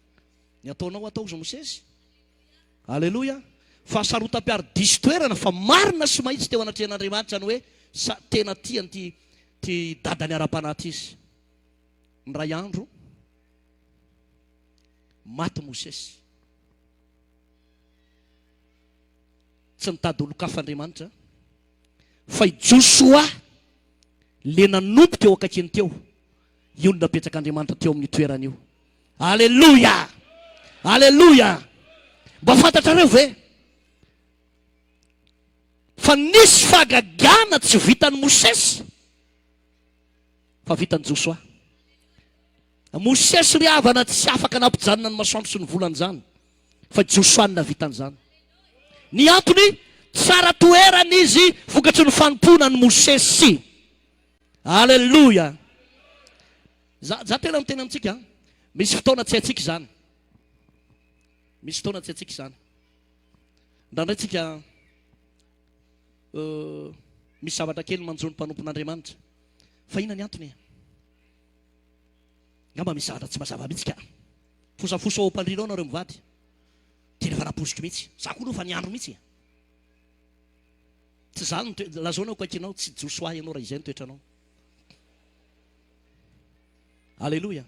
ny ataonao atao izy Mosesy. Alleloia. Fahasarotam-piaro diso toerana fa marina sy mahitsy teo anatrehan'Andriamanitra ny hoe tena tiany ty dadany ara-panaty izy. Ny ray andro maty Mosesy, tsy nitady olo-kaf'Andriamanitra fa i Joshua le nanompoka eo akaikiny teo, io no napetrak'Andriamanitra teo amin'ny toerana io. Alleluia, alleluia. Mba fantatrareo ve fa nisy fahagagana tsy vitan'ny Mosesy fa vitan'ny Joshua. Mosesy ry havana tsy afaka nampijanona ny masoandro sy ny volana zany, fa Joshua no navitan'izany. Ny antony tsara toerana izy vokatry ny fanompona ny Mosesy. Alleluia. Za tena miteny amintsika, misy fotoana tsy haitsika izany, misy fotoana tsy haitsika izany. Ndraindray tsika misy zavatra kely manjo ny mpanompon'Andriamanitra, fa inona ny antony? Ngamba misy zavatra tsy mazava mihitsy ka. Fosafosa ao am-pandrinao nareo mivady, dia rehefa naposiko mihitsy, za koa fa niandro mihitsy. Tsy zany lazaonao kaikinao, tsy Joshua ianao raha izay ny toetranao. Alleluia.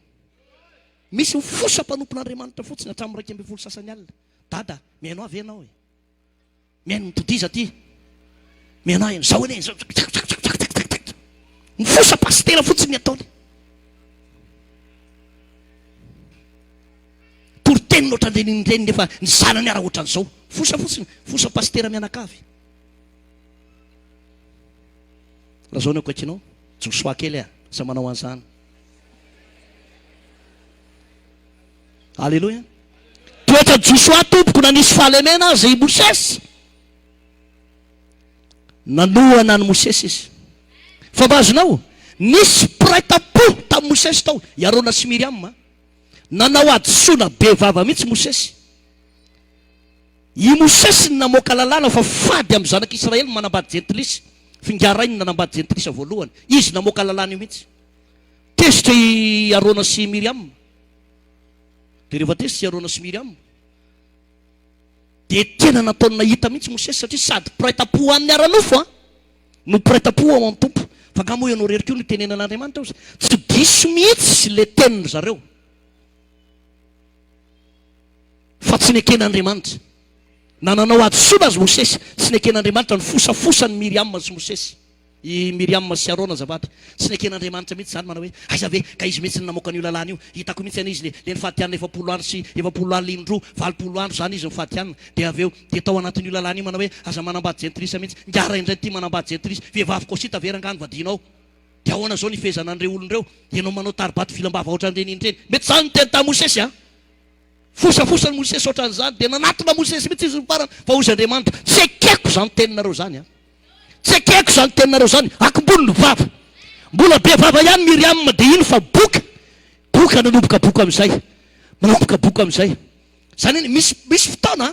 Misy fosa mpanompon'Andriamanitra fotsiny hatramin'ny 12 sasany alina. Dada, mihainao avy ianao e, mihaino mitodiza ty, mihainao eny zao eny zao. Ny fosa pastera fotsiny ny ataony. Toroteny ohatran' ireny nefa ny zanany ara ohatran'izao. Fosa fotsiny, fosa pastera mianakavy. Lazaonao kaikinao, Joshua kely sa manao an'izany. Alleluia. Toetra Joshua tompoko na nisy fahalemena azy i Mosesy, nanohana ny Mosesy izy. Fa mazonao, nisy piraita-po tamin'ny Mosesy tao, i Arona sy Miriam, nanao adisoana be vava mihitsy Mosesy. I Mosesy ny namoaka lalàna fa fady amin'ny zanak'Israely manambady jentilisa. Fingarainy nanambady jentilisa voalohany, izy namoaka lalàna io mihitsy. Tezitra i Arona sy Miriam. Dia rehefa tezitra i Arona sy Miriam, dia tena nataony nahita mihitsy Mosesy, satria sady piraita-po amin'ny ara-nofo no piraita-po ao amin'ny tompo. Fa ngamo ianao rery koa no tenenan'Andriamanitra, tsy diso mihitsy le teniny zareo, fa tsy neken'Andriamanitra. Nananao adisoana azy Mosesy, tsy neken'Andriamanitra ny fosafosany Miriam sy Mosesy. I Miriam sy Arona zavatra, tsy neken'Andriamanitra mihitsy zany manao hoe aiza ve ka izy mihitsy namoaka an'io lalàna io. Hitako mihitsy ana izy le nifatianina 7 andro sy 20 andro lindroa, 20 andro zany izy nifatianina. Dia aveo dia tao anatin'io lalàna io manao hoe aza manambady jentilisa mihitsy. Ngara indray ty manambady jentilisa, vehivavy kosita verangany vadinao. Dia ahoana zao nifezana an'ireo olon'ireo, ianao manao taribaty filambava ohatran'ireny indreny. Mety zany teny tamin'ny Mosesy a. Fosafosany Mosesy ohatran'izany, dia nanatona Mosesy mihitsy izy farany. Fa hozy Andriamanitra, tsy ekeko zany teninareo zany a. Tsy ekeko zany teninareo zany, akombony vava. Mbola be vava ihany Miriam, dia ino fa boka nanomboka boka amin'izay. Manomboka boka amin'izay. Zany iny misy fotoana,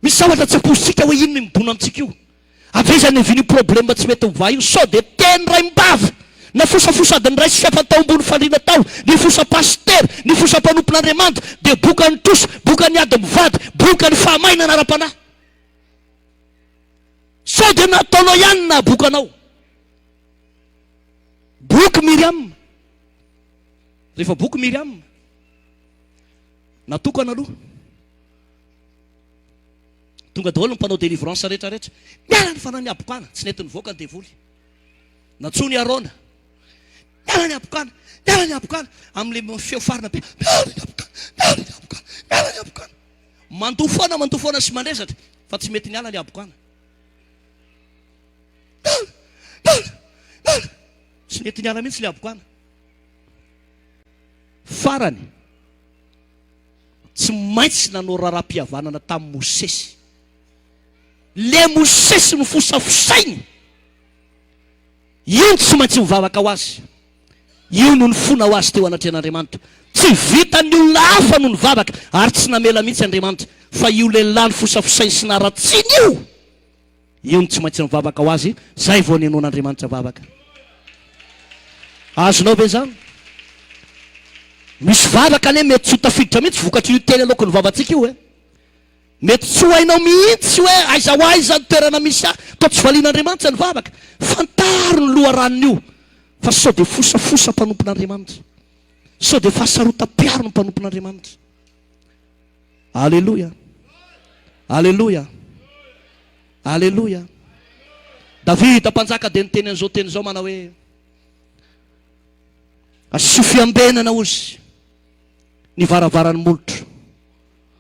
misy zavatra tsy apositsika hoe inona mibona amintsika io. Avezany viny problème tsy mety miva io, sao dia teny ray mbava. Na fosafosadiny ray sy fiafatao ambony fandriana tao, ny fosa pastera, ny fosa mpanompon'Andriamanitra, dia boka ny toso, boka ny ady mivady, boka ny fahamaina nara-panahy. Sao dia nataonao ihany na bokanao. Boky Miriam. Rehefa boky Miriam natokana aloha, tonga daholo ny mpanao délivrance rehetrarehetra miala ny fanany abokana, tsy nety nivoaka ny devoly. Natsony Arona, miala ny abokana, miala ny abokana, amin'le feo farina be, miala ny abokana, miala ny abokana. miala ny abokana. Mandoa foana sy mandresatra fa tsy mety miala ny abokana. Tsy mety miala mihitsy le abokana. Farany tsy maintsy nanao raharaham-pihavanana tamin'ny Mosesy. Le Mosesy mifosafosainy, io tsy maintsy mivavaka ho azy. Io no nifona ho azy teo anatrehan'Andriamanitra. Tsy vitan'ny olona hafa no nivavaka ary tsy namela mihitsy Andriamanitra, fa io lehilahy nifosafosainy sy naratsiny io no tsy maintsy mivavaka ho azy. Zay vao nenon'Andriamanitra vavaka. Azonao ve zany? Misy vavaka ane mety tsy ho tafiditra mihitsy vokatry io teny aloha ny vavantsika io mety tsy ho hainao mihitsy hoe aiza ho aiza ny toerana misy atao tsy valian'Andriamanitra ny vavaka. Fantaro ny loharaniny io fa sao dia fosafosa mpanompon'Andriamanitra, sao dia fahasarotam-piaro ny mpanompon'Andriamanitra. Alleloia, alleloia, alleloia. Davida mpanjaka dia niteny an'izao teny izao mana hoe asio fiambenana ozy ny varavaran'ny molotro,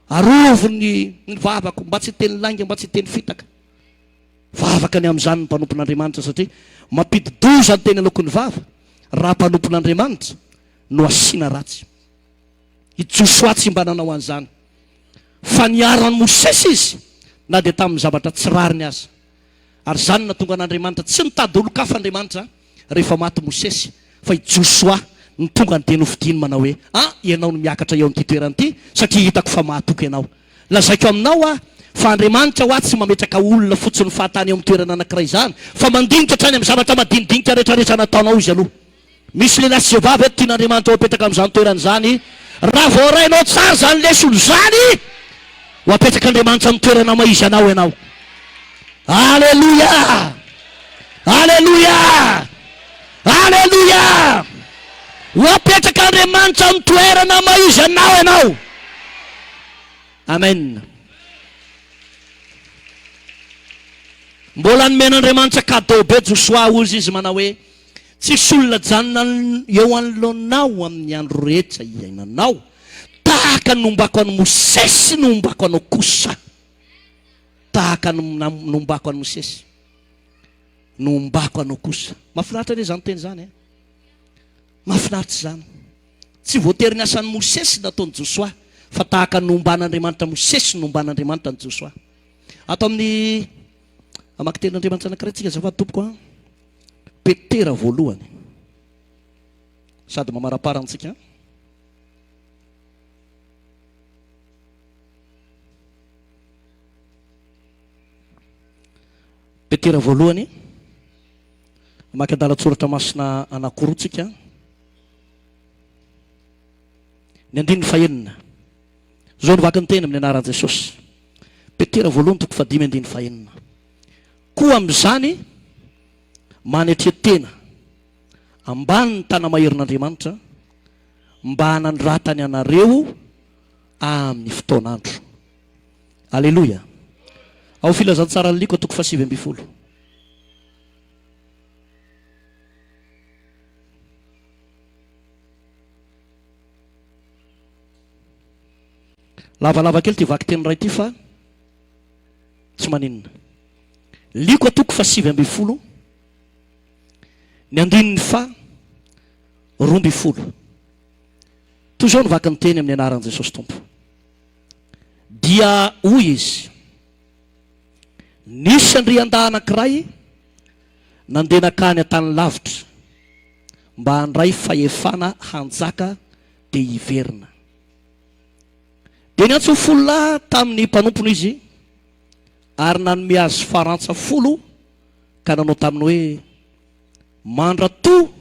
arovo ny vavako mba tsy teny lainga, mba tsy teny fitaka. Vavaka ny amin'izany ny mpanompon'Andriamanitra satria mampidi-doza ny teny aloako ny vava raha mpanompon'Andriamanitra no asiana ratsy. I Joshua tsy mba nanao an'izany, fa niaran'ny Mosesy izy na dia tamin'ny zavatra tsy rariny aza. Ary zany natonga an'Andriamanitra tsy nitady olo-kafa Andriamanitra rehefa maty Mosesy, fa i Joshua ny tonga ny teny hovidiny manao hoe ianao no miakatra eo an'ity toerana ity satria hitako fa mahatoky ianao. Lazaiko aminao fa Andriamanitra ho tsy mametraka olona fotsiny fahatany eo amin'ny toerana anankiray izany, fa mandinika hatrany amin'ny zavatra madinidinika rehetrarehetra nataonao izy aloha. Misy lehilahy sy vehivavy eto tian'Andriamanitra ho apetraka amin'izany toerana izany. Raha vao rainao tsara zany lesolo zany, ho apetraka Andriamanitra amin'ny toerana maizy anao ianao. Alleluia, alleluia, alleluia. Ho apetraka Andriamanitra amin'ny toerana maizy anao ianao. Amen. Mbola nomen'Andriamanitra cadeau be Joshua ozy izy manao hoe tsisy olona janona eo anoloanao amin'ny andro rehetra iainanao tahaka nombako an'i Mosesy nombako anao kosa. Tahaka nombako an'i Mosesy nombako anao kosa. Mahafinaritra anie zany teny zany mahafinaritra zany. Tsy voatery ny asan'ny Mosesy nataon'i Joshua, fa tahaka nomban'Andriamanitra Mosesy nomban'Andriamanitra ny Joshua. Ato amin'ny amaky tenin'Andriamanitra anankiray tsika azafady tompoko Petera voalohany sady mamarapara antsika. Petera voalohany amaky andalatsoratra masina anankiroa tsika. Ny andininy fahenina zao nivaky ny teny amin'ny anaran'i Jesosy. Petera voalohany toko fadimy andininy fahenina. Koa amin'izany manetretena ambany ny tana maherin'Andriamanitra mba hanandratany anareo amin'ny fotoan'andro. Alleluia. Ao filazantsara ny liko toko fasivy ambin'ny folo. Lavalava kely ty vaky teny ray ty fa tsy maninona. Liko atoko fasivy ambin'ny folo ny andininy fa roa ambin'ny folo. Toy izao nivaky ny teny amin'ny anaran'i Jesosy Tompo. Dia hoy izy, nisy andrian-dahy anankiray nandeha nakany an-tany lavitra mba handray fahefana hanjaka dia hiverina. Dia niantso folo lahy tamin'ny mpanompony izy ary nanome azy farantsa folo ka nanao taminy hoe mandrato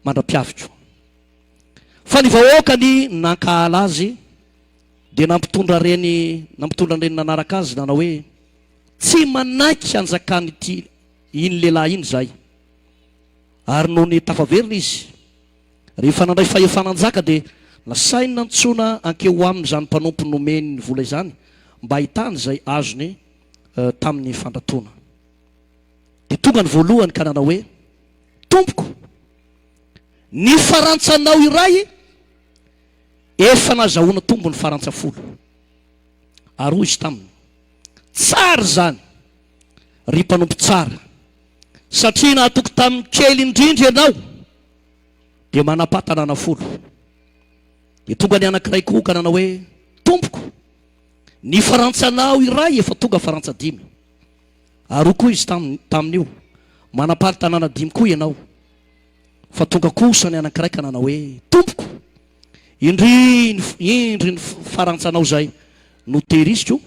mandra-piavitro. Fa ny vahoakany nankahala azy dia nampitondra reny nanaraka azy nanao hoe tsy manaiky hanjakany ity iny lehilahy iny zay. Ary noho ny tafaverina izy rehefa nandray fahefananjaka dia nasainy nantsona ankeo aminy zany mpanompony nomeny ny vola izany mba ahitany zay azony tamin'ny fandratona. Dia tonga ny voalohany ka nanao hoe Tompoko, ny farantsanao iray efa nazahoana tombo ny farantsafolo ary hoy izy taminy tsara zany ry mpanompo tsara satria nahatoko tamin'ny kely indrindra ianao dia manam-pahatanana folo dia tonga ny anankiray koa ka nanao hoe tompoko ny farantsanao iray efa tonga farantsa-dimy ary koa izy tamin'io manam-pahatanana dimy koa ianao fa tonga kosa ny anankiray ka nanao hoe tompoko indry ny farantsanao zay no tehiriziko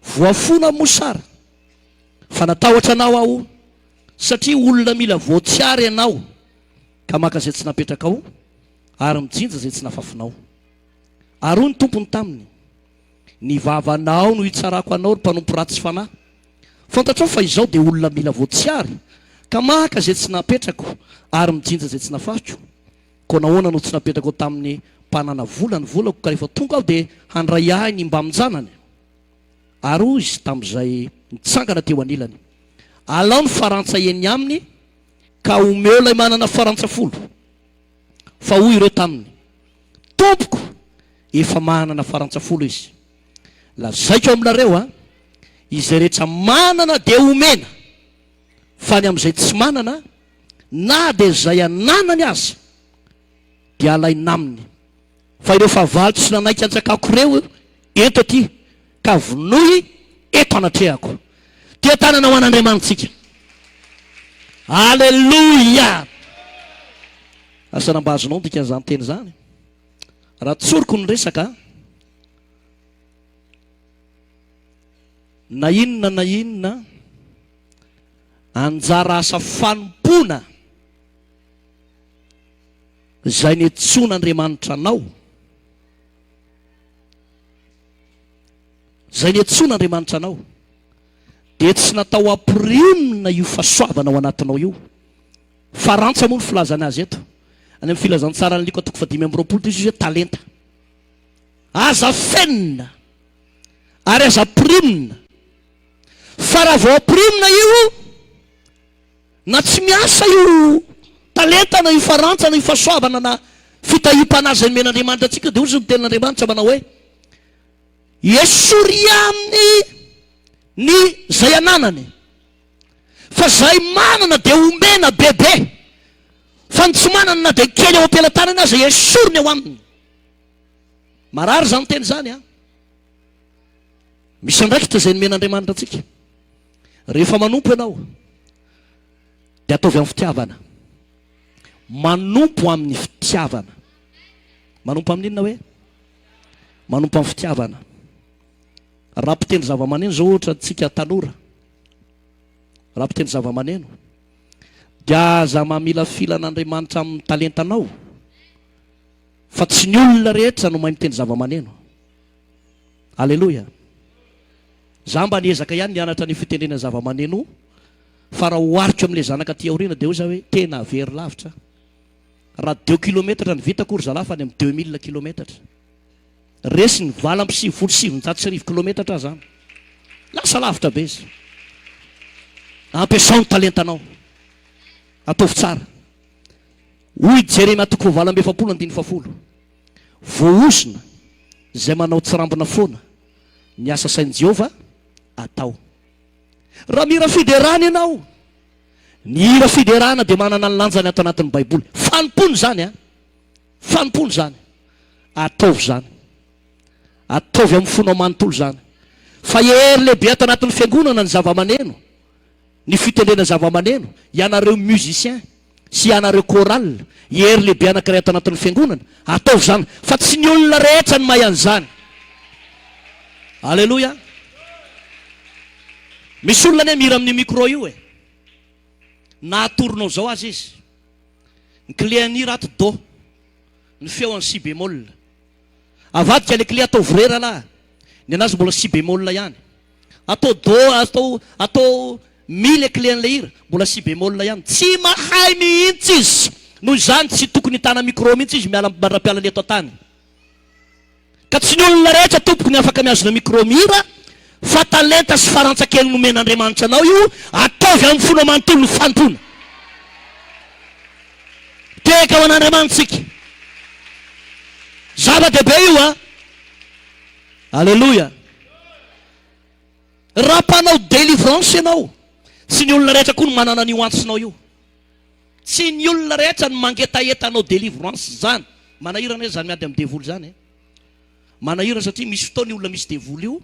voafona mosara fa natahotra anao aho satria olona mila voatsiary ianao ka maka zay tsy napetraka ao ary mijinja zay tsy nafafinao ary hoy ny tompony taminy ny vavanao no hitsarako anao ry mpanompo ratsy fanahy fantatrao fa izao dia olona mila voatsiary ka maka zay tsy napetrako ary mijinja zay tsy nafahiko ko nahoana no tsy napetrako tamin'ny mpanana vola ny volako ka rehefa tonga aho dia handray ahy ny mba mijanany ary hoy izy tamin'izay nitsangana teo anilany alao ny farantsa eny aminy ka omeo lay manana farantsafolo fa hoy ireo taminy tompoko efa manana farantsafolo izy lazaiko aminareo a izay rehetra manana dia omena fa ny amin'izay tsy manana na dia zay ananany aza dia alaina aminy fa ireo fahavalo tsy nanaiky antsakako ireo ento aty ka vonoy eto anatrehako tia tanana ho an'Andriamanitsika aleloia asanamba azonao dikan'izany teny zany raha tsoriko ny resaka na inona anjara asa fanompona zay niantson'Andriamanitra anao dia tsy natao ampirimina io fahasoavana ao anatinao io farantsa moa ny filazana azy eto any amin'ny filazantsara ny liko atoko fa 520 dia izy hoe talenta aza fenina ary aza pirimina fa raha vao ampirimina io na tsy miasa io talenta na io farantsa na io fahasoavana na fitahim-panazy ny men'Andriamanitra antsika dia ozy ny tenin'Andriamanitra manao hoe esory aminy ny zay ananany fa zay manana dia omena bebe fa ny tsy manana na dia kely ao am-pelantanany azy esoriny ao aminy marary zany teny zany a misy andraikitra zay nomen'Andriamanitra antsika rehefa manompo ianao dia ataovy amin'ny fitiavana manompo amin'ny fitiavana manompo amin'ny inona hoe manompo amin'ny fitiavana raha mpiteny zava-maneno zao ohatra tsika tanora raha mpiteny zava-maneno dia aza mamila filan'Andriamanitra amin'ny talentanao fa tsy ny olona rehetra no mahay miteny zava-maneno aleloia za mba niezaka ihany nianatra ny fitenena zava-maneno fa raha hoariko amin'ilay zanaka ty aoriana dia ho za hoe tena very lavitra raha 2 kilometatra ny vitako ry zalahy fa ny amin'ny 2000 kilometatra resy ny vala ampy 7,7 kilometatra zany lasa lavitra be izy ampiasao ny talentanao ataovy tsara hoy Jeremia toko valambe efapolo andiny fafolo voaosina zay manao tsirambina foana ny asa sain'i Jehova atao raha mira fiderana ianao ny hira fiderana dia manana ny lanjany ato anatin'ny baiboly fanompony zany a fanompony zany ataovy zany ataovy amin'ny fonao manontolo zany fa hery lehibe ato anatin'ny fiangonana ny zava-maneno ny fitendrena zava-maneno ianareo musicien sy ianareo choral hery lehibe anankiray ato anatin'ny fiangonana ataovy zany fa tsy ny olona rehetra ny mahay an'izany alleloia misy olona ane mira amin'ny micro io e nahatoronao zao azy izy ny clé any rato do ny feo any si bémol avadika le clé atao vrera lahy ny anazy mbola si bémol ihany atao do atao mi le clé an'le hira mbola si bémol ihany tsy mahay mihitsy izy noho izany tsy tokony hitana micro mihitsy izy miala mbandrapialany eto antany ka tsy ny olona rehetra tompoko ny afaka miazona micro mihira fa talenta sy farantsakely nomen'Andriamanitra anao io ataovy amin'ny fona manontolo ny fanompona teka ho an'Andriamanitsika Zava-dehibe io a. Alleloia. Raha mpanao délivrance ianao, tsy ny olona rehetra koa no manana ny antsinao io. Tsy ny olona rehetra no mangetaetanao délivrance zany. Manahirana zany miady amin'ny devoly zany e. Manahirana satria misy fotoana ny olona misy devoly io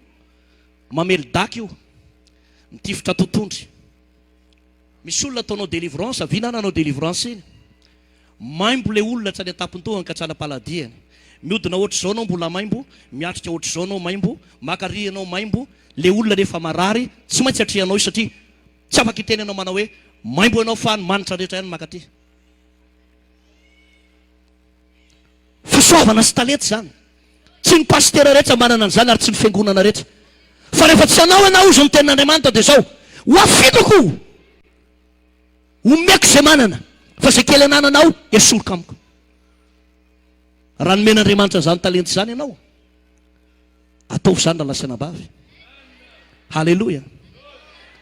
mamely daka io, mitifitra totondry. Misy olona ataonao délivrance, avinananao délivrance iny, maimbo le olona tsy any atapintohany ka tsala paladiany. Miodina ohatr'izao anao mbola maimbo, miatrika ohatr'izao anao maimbo, makary anao maimbo, le olona rehefa marary tsy maintsy atrianao io satria tsy afaka iteny anao manao hoe maimbo anao fa manitra rehetra ihany makaty. Fisoavana sy talety zany. Tsy ny pastera rehetra manana an'izany ary tsy ny fiangonana rehetra. Fa rehefa tsy anao ianao izy ny tenin'Andriamanitra dia zao, hoafitako, omeko izay manana, fa izay kely anananao esorika amiko. Raha nomen'Andriamanitra zany talenty zany ianao, ataovy zany raha lasanabavy. Halleluja.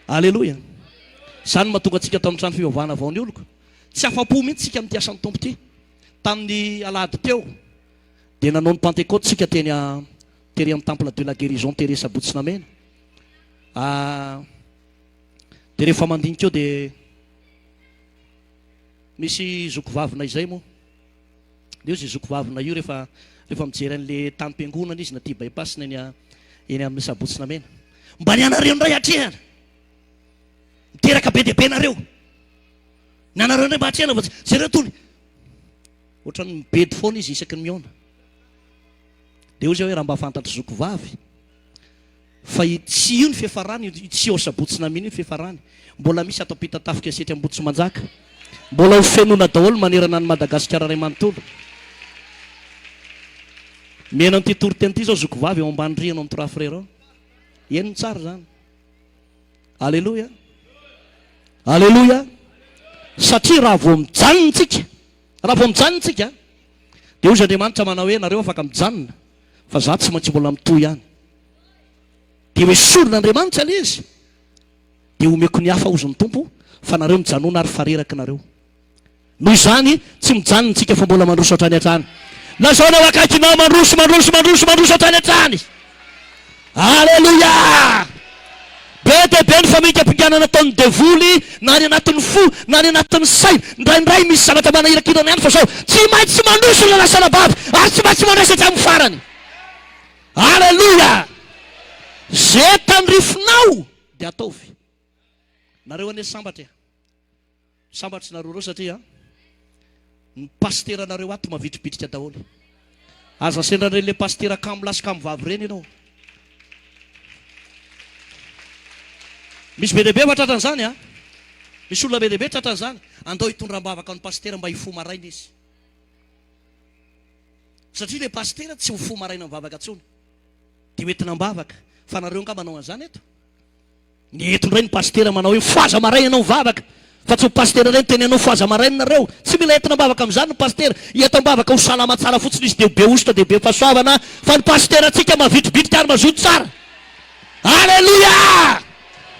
Halleluja. Zany mahatonga antsika tamin'ny trano fivavahana vao ny oloko. Tsy afa-po mihitsy tsika amin'ny asan'ny tompo ity. Tamin'ny alahady teo dia nanao ny Pentecôte tsika tery amin'ny temple de la guérison tery Sabotsynamena. Dia rehefa mandinika eo dia misy zokovavina izay moa. Dia io zay zokovavina io rehefa mijery an'le tanim-piangonana izy na tia bypass eny amin'ny Sabotsynamena. Mba ny anareo ndray atrehana, miteraka be dia be nareo, ny anareo ndray mba atrehana, zareo tony ohatrany mibedy foana izy isaky ny miona. Dia io zay hoe raha mba fantatra zokovavy fa tsy io ny fiafarany, tsy eo Sabotsynamena io fiafarany, mbola misy atao pita-tafika setry Ambotsimanjaka, mbola ho fenona daholo manerana ny Madagasikara ray manontolo. Mena n'ity toriteny ity zao zokovavy eo ambany rihana amin'ny trois frères. Eny tsara zany. Alleluia. Alleluia. Satria raha vao mijanontsika, dia hozy Andriamanitra manao hoe nareo afaka mijanona fa za tsy maintsy mbola mitohy ihany. Dia hoe soron'Andriamanitra le izy, dia omeko ny hafa ozy ny tompo fa nareo mijanona ary fareraka nareo. Noho izany tsy mijanontsika fa mbola mandroso hatrany hatrany. Lazaonao akaikinao mandroso hatrany hatrany. Alleluia. Be dia be ny famikam-pikambanana ataon'ny devoly, na ny anatin'ny fo, na ny anatin'ny saina. Ndraindray misy zavatra manahirakirana ihany fa zao tsy maintsy mandroso ny lasana bavy ary tsy maintsy mandraisa hatramin'ny farany. Alleluia. Zay tandrifinao dia ataovy. Nareo ane sambatra, sambatry nareo reo satria ny pastera nareo ato mavitribitrika daholo. Aza sendran'ireny le pastera kamo lasy kamo vavy reny ianao. Misy be dehibe tratran'izany a. Misy olona be dehibe tratran'izany. Andao hitondram-bavaka ny pastera mba hifo maraina izy. Satria le pastera tsy ho fo maraina ny vavaka tsony, dia hoentina mbavaka. Fa nareo nga manao an'izany eto. Ny eto indray ny pastera manao hoe foaza maraina ianao mivavaka. Fa tsy ho pastera ireny teny ianao foaza maraina nareo. Tsy mila entina mbavaka amin'izany ny pastera. Eto mbavaka ho salama tsara fotsiny izy dia be ositra dia be fahasoavana. Fa ny pastera antsika mavitribitrika ary mazoto tsara. Alleluia.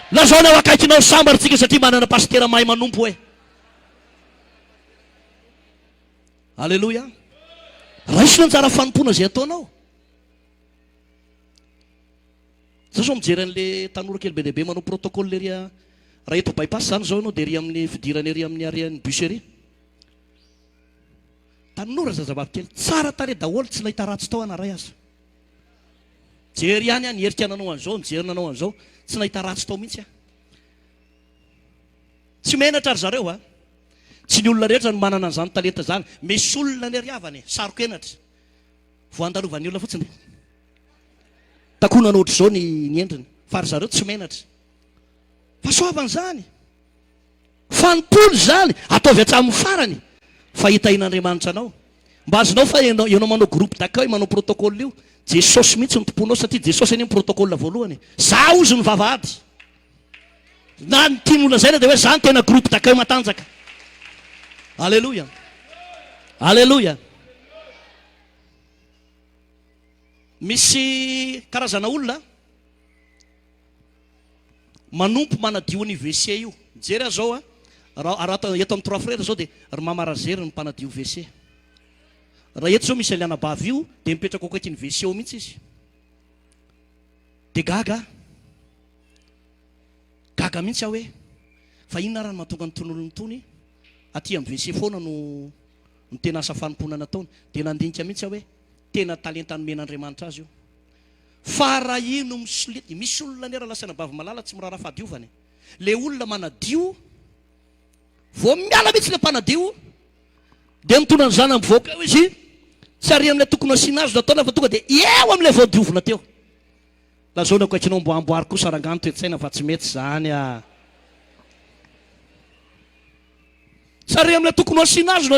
Lazaonao akaikinao sambarantsika satria manana pastera mahay manompo hoe. Alleluia. Raisina ny tsara fanompona izay ataonao. Zao zao mijery an'le tanora kely be dehibe manao protocole le ria. Raha eto bypass zany zao ianao dia ry amin'ny fidirana ery amin'ny arian'ny bus ery. Tanora zazavavy kely tsara tare daholo, tsy nahita ratsy tao anaray aza. Jery ihany ny herika nanao an'izao, mijery nanao an'izao, tsy nahita ratsy tao mihitsy a. Tsy menatra ary zareo a. Tsy ny olona rehetra no manana an'izany talenta zany. Misy olona ny ariavany, saroko enatra. Voandalovan'ny olona fotsiny. Takonana ohatr'izao ny endriny, fa ry zareo tsy menatra. Fahasoavana zany, fanompolo zany, ataovy hatramin'ny farany. Fa hitahin'Andriamanitra anao. Mba azonao fa ianao manao groupe d'accueil, manao protocole io, Jesosy mihitsy ny tomponao satria Jesosy any amin'ny protocole voalohany. Za ozy ny vavahady. Na ny tian'olona zay dia hoe za ny tena groupe d'accueil matanjaka. Alleluia. Alleluia. Misy karazana olona manompo manadio ny WC io. Jery aho zao a, raha eto amin'ny trois frères zao dia ry mama Razery ny mpanadio WC. raha eto zao misy aliana bavy io dia mipetraka ao akaikiny WC mihitsy izy, dia gaga mihitsy aho hoe fa inona raha no mahatonga ny ton'olony tony aty amin'ny WC foana no tena asa fanompoana nataony. Dia nandinika mihitsy aho hoe tena talenta nomen'Andriamanitra azy io. Fa raha ino misolity, misy olona nera lasana bavy malala tsy miraharaha fahadiovany. Le olona manadio vao miala mihitsy le mpanadio dia mitona ny zana mivoaka eo izy, tsy ary amin'ilay tokony asiana azy nataona fa tonga dia eo amin'ilay voadiovina teo. Lazao no akaikinao mboamboary kosa rangano toe-tsaina fa tsy mety zany a. Tsy ary amin'ilay tokony asiana azy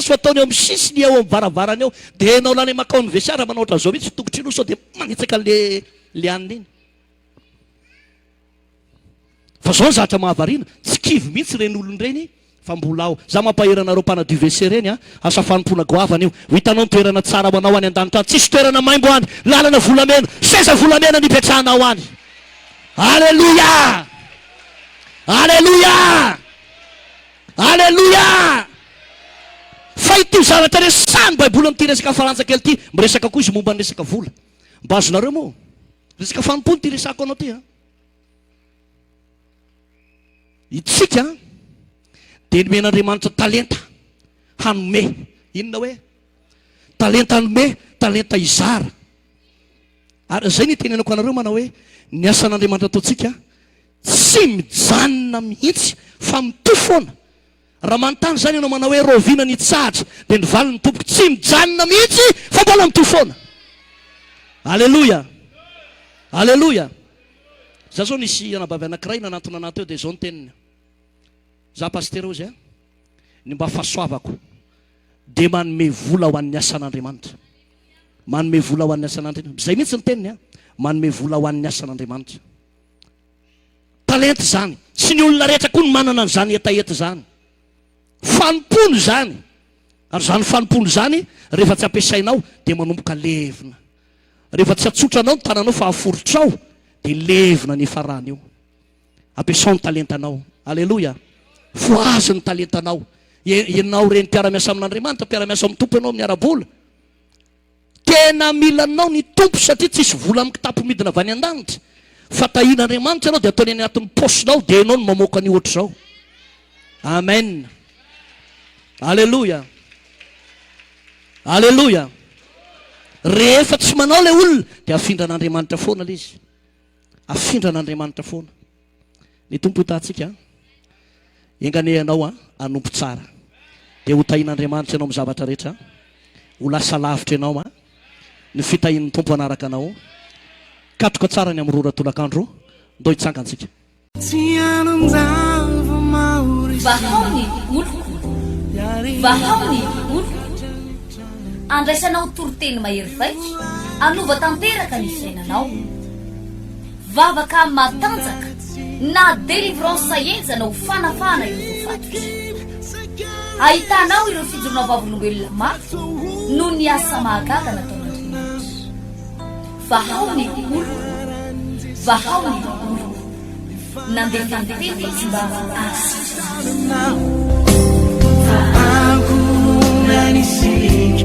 fa ataony eo amin'ny sisiny eo amin'ny varavarana eo, dia enao lany makao ny vesiara manao ohatran'izao mihitsy tongotra ino sao dia manitsaka le anina iny. Fa zao ny zatra mahavariana, tsy kivy mihitsy reny olony reny fa mbola ao. Za mampaheranareo mpanadio WC reny a, asa fanompona goavana io. Ho hitanao ny toerana tsara manao any an-danitra any, tsisy toerana maimbo any, lalana volamena, seza volamena nipetrahanao any. Alleluia, alleluia, alleluia. Fa ity zavatra resahany baiboly amin'ity resaka farantsaka kely ity, miresaka koa izy momba ny resaka vola. Mba azonareo moa resaka fanompony ty resako anao ty a. Itsika dia nomen'Andriamanitra talenta hanome. Inona hoe talenta hanome, talenta hizara. Ary zay ny tenenako anareo manao hoe ny asan'Andriamanitra ataontsika tsy mijanona mihitsy fa mitohy foana. Raha manontany zany ianao manao hoe roviana ny tsahatra dia ny valiny tompoko tsy mijanona mihitsy fa mbola mitohy foana. Alleluia, alleluia. Za zao nisy anabavy anankiray nanantona anaty eo dia zao ny teniny: za pasteur ozy a, ny mba fahasoavako dia manome vola ho an'ny asan'Andriamanitra, manome vola ho an'ny asan'Andriamanitra. Zay mihitsy ny teniny a, manome vola ho an'ny asan'Andriamanitra. Talenta zany, tsy ny olona rehetra koa no manana an'izany etaeta zany. Fanompony zany, ary zany fanompony zany rehefa tsy ampiasainao dia manomboka levina. Rehefa tsy atsotranao ny tananao fa aforitrao dia levina ny farany io. Ampiasao ny talentanao. Alleluia. Voazy ny talentanao. Ianao reny mpiara-miasa amin'Andriamanitra, mpiara-miasa amin'ny tompo ianao amin'ny ara-bola, tena milanao ny tompo satria tsisy vola amin'ny kitapo midina avy any an-danitra. Fa tahian'Andriamanitra ianao dia ataony any anatin'ny posinao dia ianao no mamoaka ny ohatr'izao. Amen, alleluia, alleluia. Rehefa tsy manao le olona dia afindra an'Andriamanitra foana le izy, afindra an'Andriamanitra foana. Ny tompo hitantsika enganehanao a hanompo tsara dia ho tahian'Andriamanitra ianao amin'ny zavatra rehetra, ho lasa lavitra ianao a ny fitahian'ny tompo anaraka anao. Katroka tsara ny amin'ny roratolakandro, ndo hitsangantsika. Vahaony oloko, vahaony oloko, andraisanao toroteny mahery vaika, anova tanteraka ny fiainanao, vavaka matanjaka na délivrance enjana ho fanafana ireo fatotra. Ahitanao ireo fijorona vavolombelona mafy no ny asa mahagaga nataon'Andriamanitra. Vahaony oloko, vahaony oloko, nandehandeha tsy mba asitra. Aku nanisik